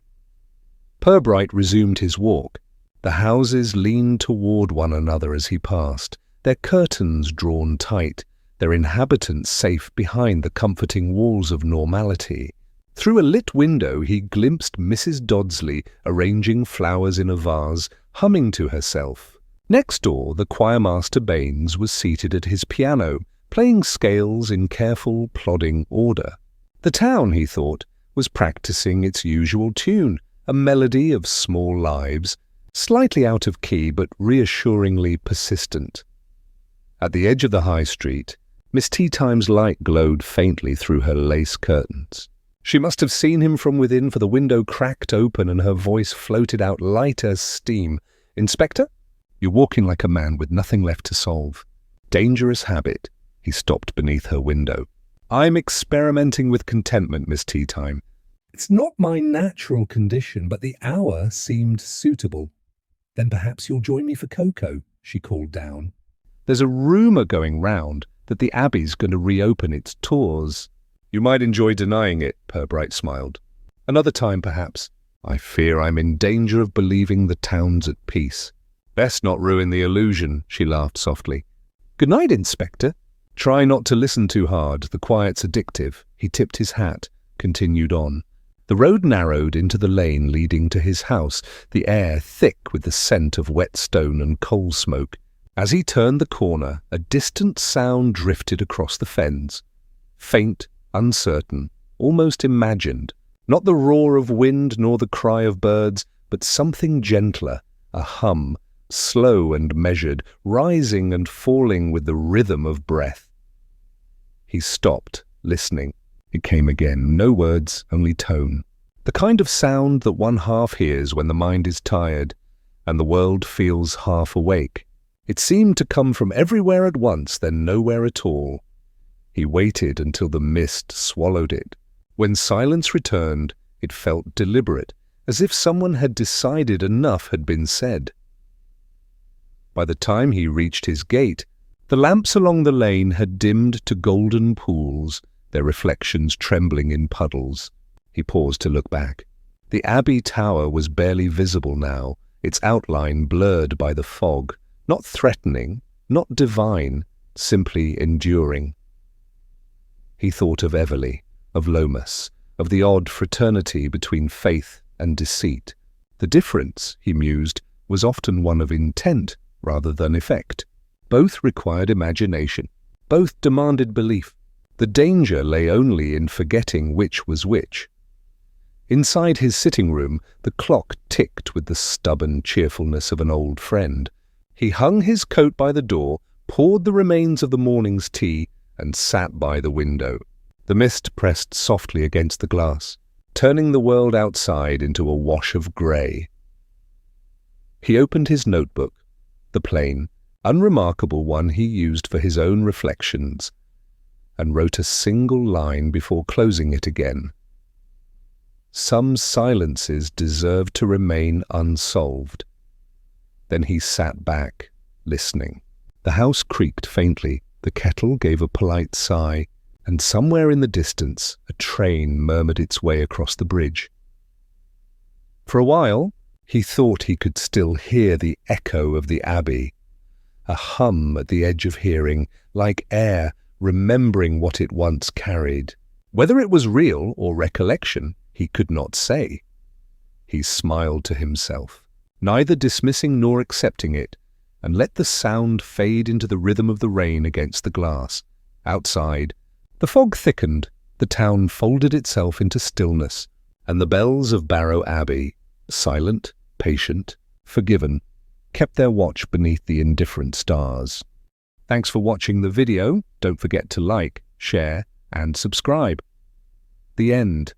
Purbright resumed his walk. The houses leaned toward one another as he passed, their curtains drawn tight, their inhabitants safe behind the comforting walls of normality. Through a lit window he glimpsed Mrs. Dodsley arranging flowers in a vase, humming to herself. Next door, the choirmaster Baines was seated at his piano, playing scales in careful, plodding order. The town, he thought, was practicing its usual tune, a melody of small lives, slightly out of key but reassuringly persistent. At the edge of the high street, Miss Teatime's light glowed faintly through her lace curtains. She must have seen him from within, for the window cracked open and her voice floated out light as steam. "Inspector? You're walking like a man with nothing left to solve. Dangerous habit." He stopped beneath her window. "I'm experimenting with contentment, Miss Teatime." "It's not my natural condition, but the hour seemed suitable." "Then perhaps you'll join me for cocoa," she called down. "There's a rumour going round that the Abbey's going to reopen its tours." "You might enjoy denying it," Purbright smiled. "Another time, perhaps. I fear I'm in danger of believing the town's at peace." "Best not ruin the illusion," she laughed softly. "Good night, Inspector." "Try not to listen too hard. The quiet's addictive." He tipped his hat, continued on. The road narrowed into the lane leading to his house, the air thick with the scent of wet stone and coal smoke. As he turned the corner, a distant sound drifted across the fens. Faint, uncertain, almost imagined. Not the roar of wind nor the cry of birds, but something gentler, a hum, slow and measured, rising and falling with the rhythm of breath. He stopped, listening. It came again, no words, only tone. The kind of sound that one half hears when the mind is tired and the world feels half awake. It seemed to come from everywhere at once, then nowhere at all. He waited until the mist swallowed it. When silence returned, it felt deliberate, as if someone had decided enough had been said. By the time he reached his gate, the lamps along the lane had dimmed to golden pools, their reflections trembling in puddles. He paused to look back. The Abbey tower was barely visible now, its outline blurred by the fog, not threatening, not divine, simply enduring. He thought of Everley, of Lomas, of the odd fraternity between faith and deceit. The difference, he mused, was often one of intent rather than effect. Both required imagination. Both demanded belief. The danger lay only in forgetting which was which. Inside his sitting room, the clock ticked with the stubborn cheerfulness of an old friend. He hung his coat by the door, poured the remains of the morning's tea, and sat by the window. The mist pressed softly against the glass, turning the world outside into a wash of grey. He opened his notebook, the plain, unremarkable one he used for his own reflections, and wrote a single line before closing it again. Some silences deserve to remain unsolved. Then he sat back, listening. The house creaked faintly, The kettle gave a polite sigh, and somewhere in the distance a train murmured its way across the bridge. For a while, he thought he could still hear the echo of the abbey, a hum at the edge of hearing, like air remembering what it once carried. Whether it was real or recollection, he could not say. He smiled to himself, neither dismissing nor accepting it, and let the sound fade into the rhythm of the rain against the glass. Outside, the fog thickened, the town folded itself into stillness, and the bells of Barrow Abbey, silent, patient, forgiven, kept their watch beneath the indifferent stars. Thanks for watching the video. Don't forget to like, share, and subscribe. The end.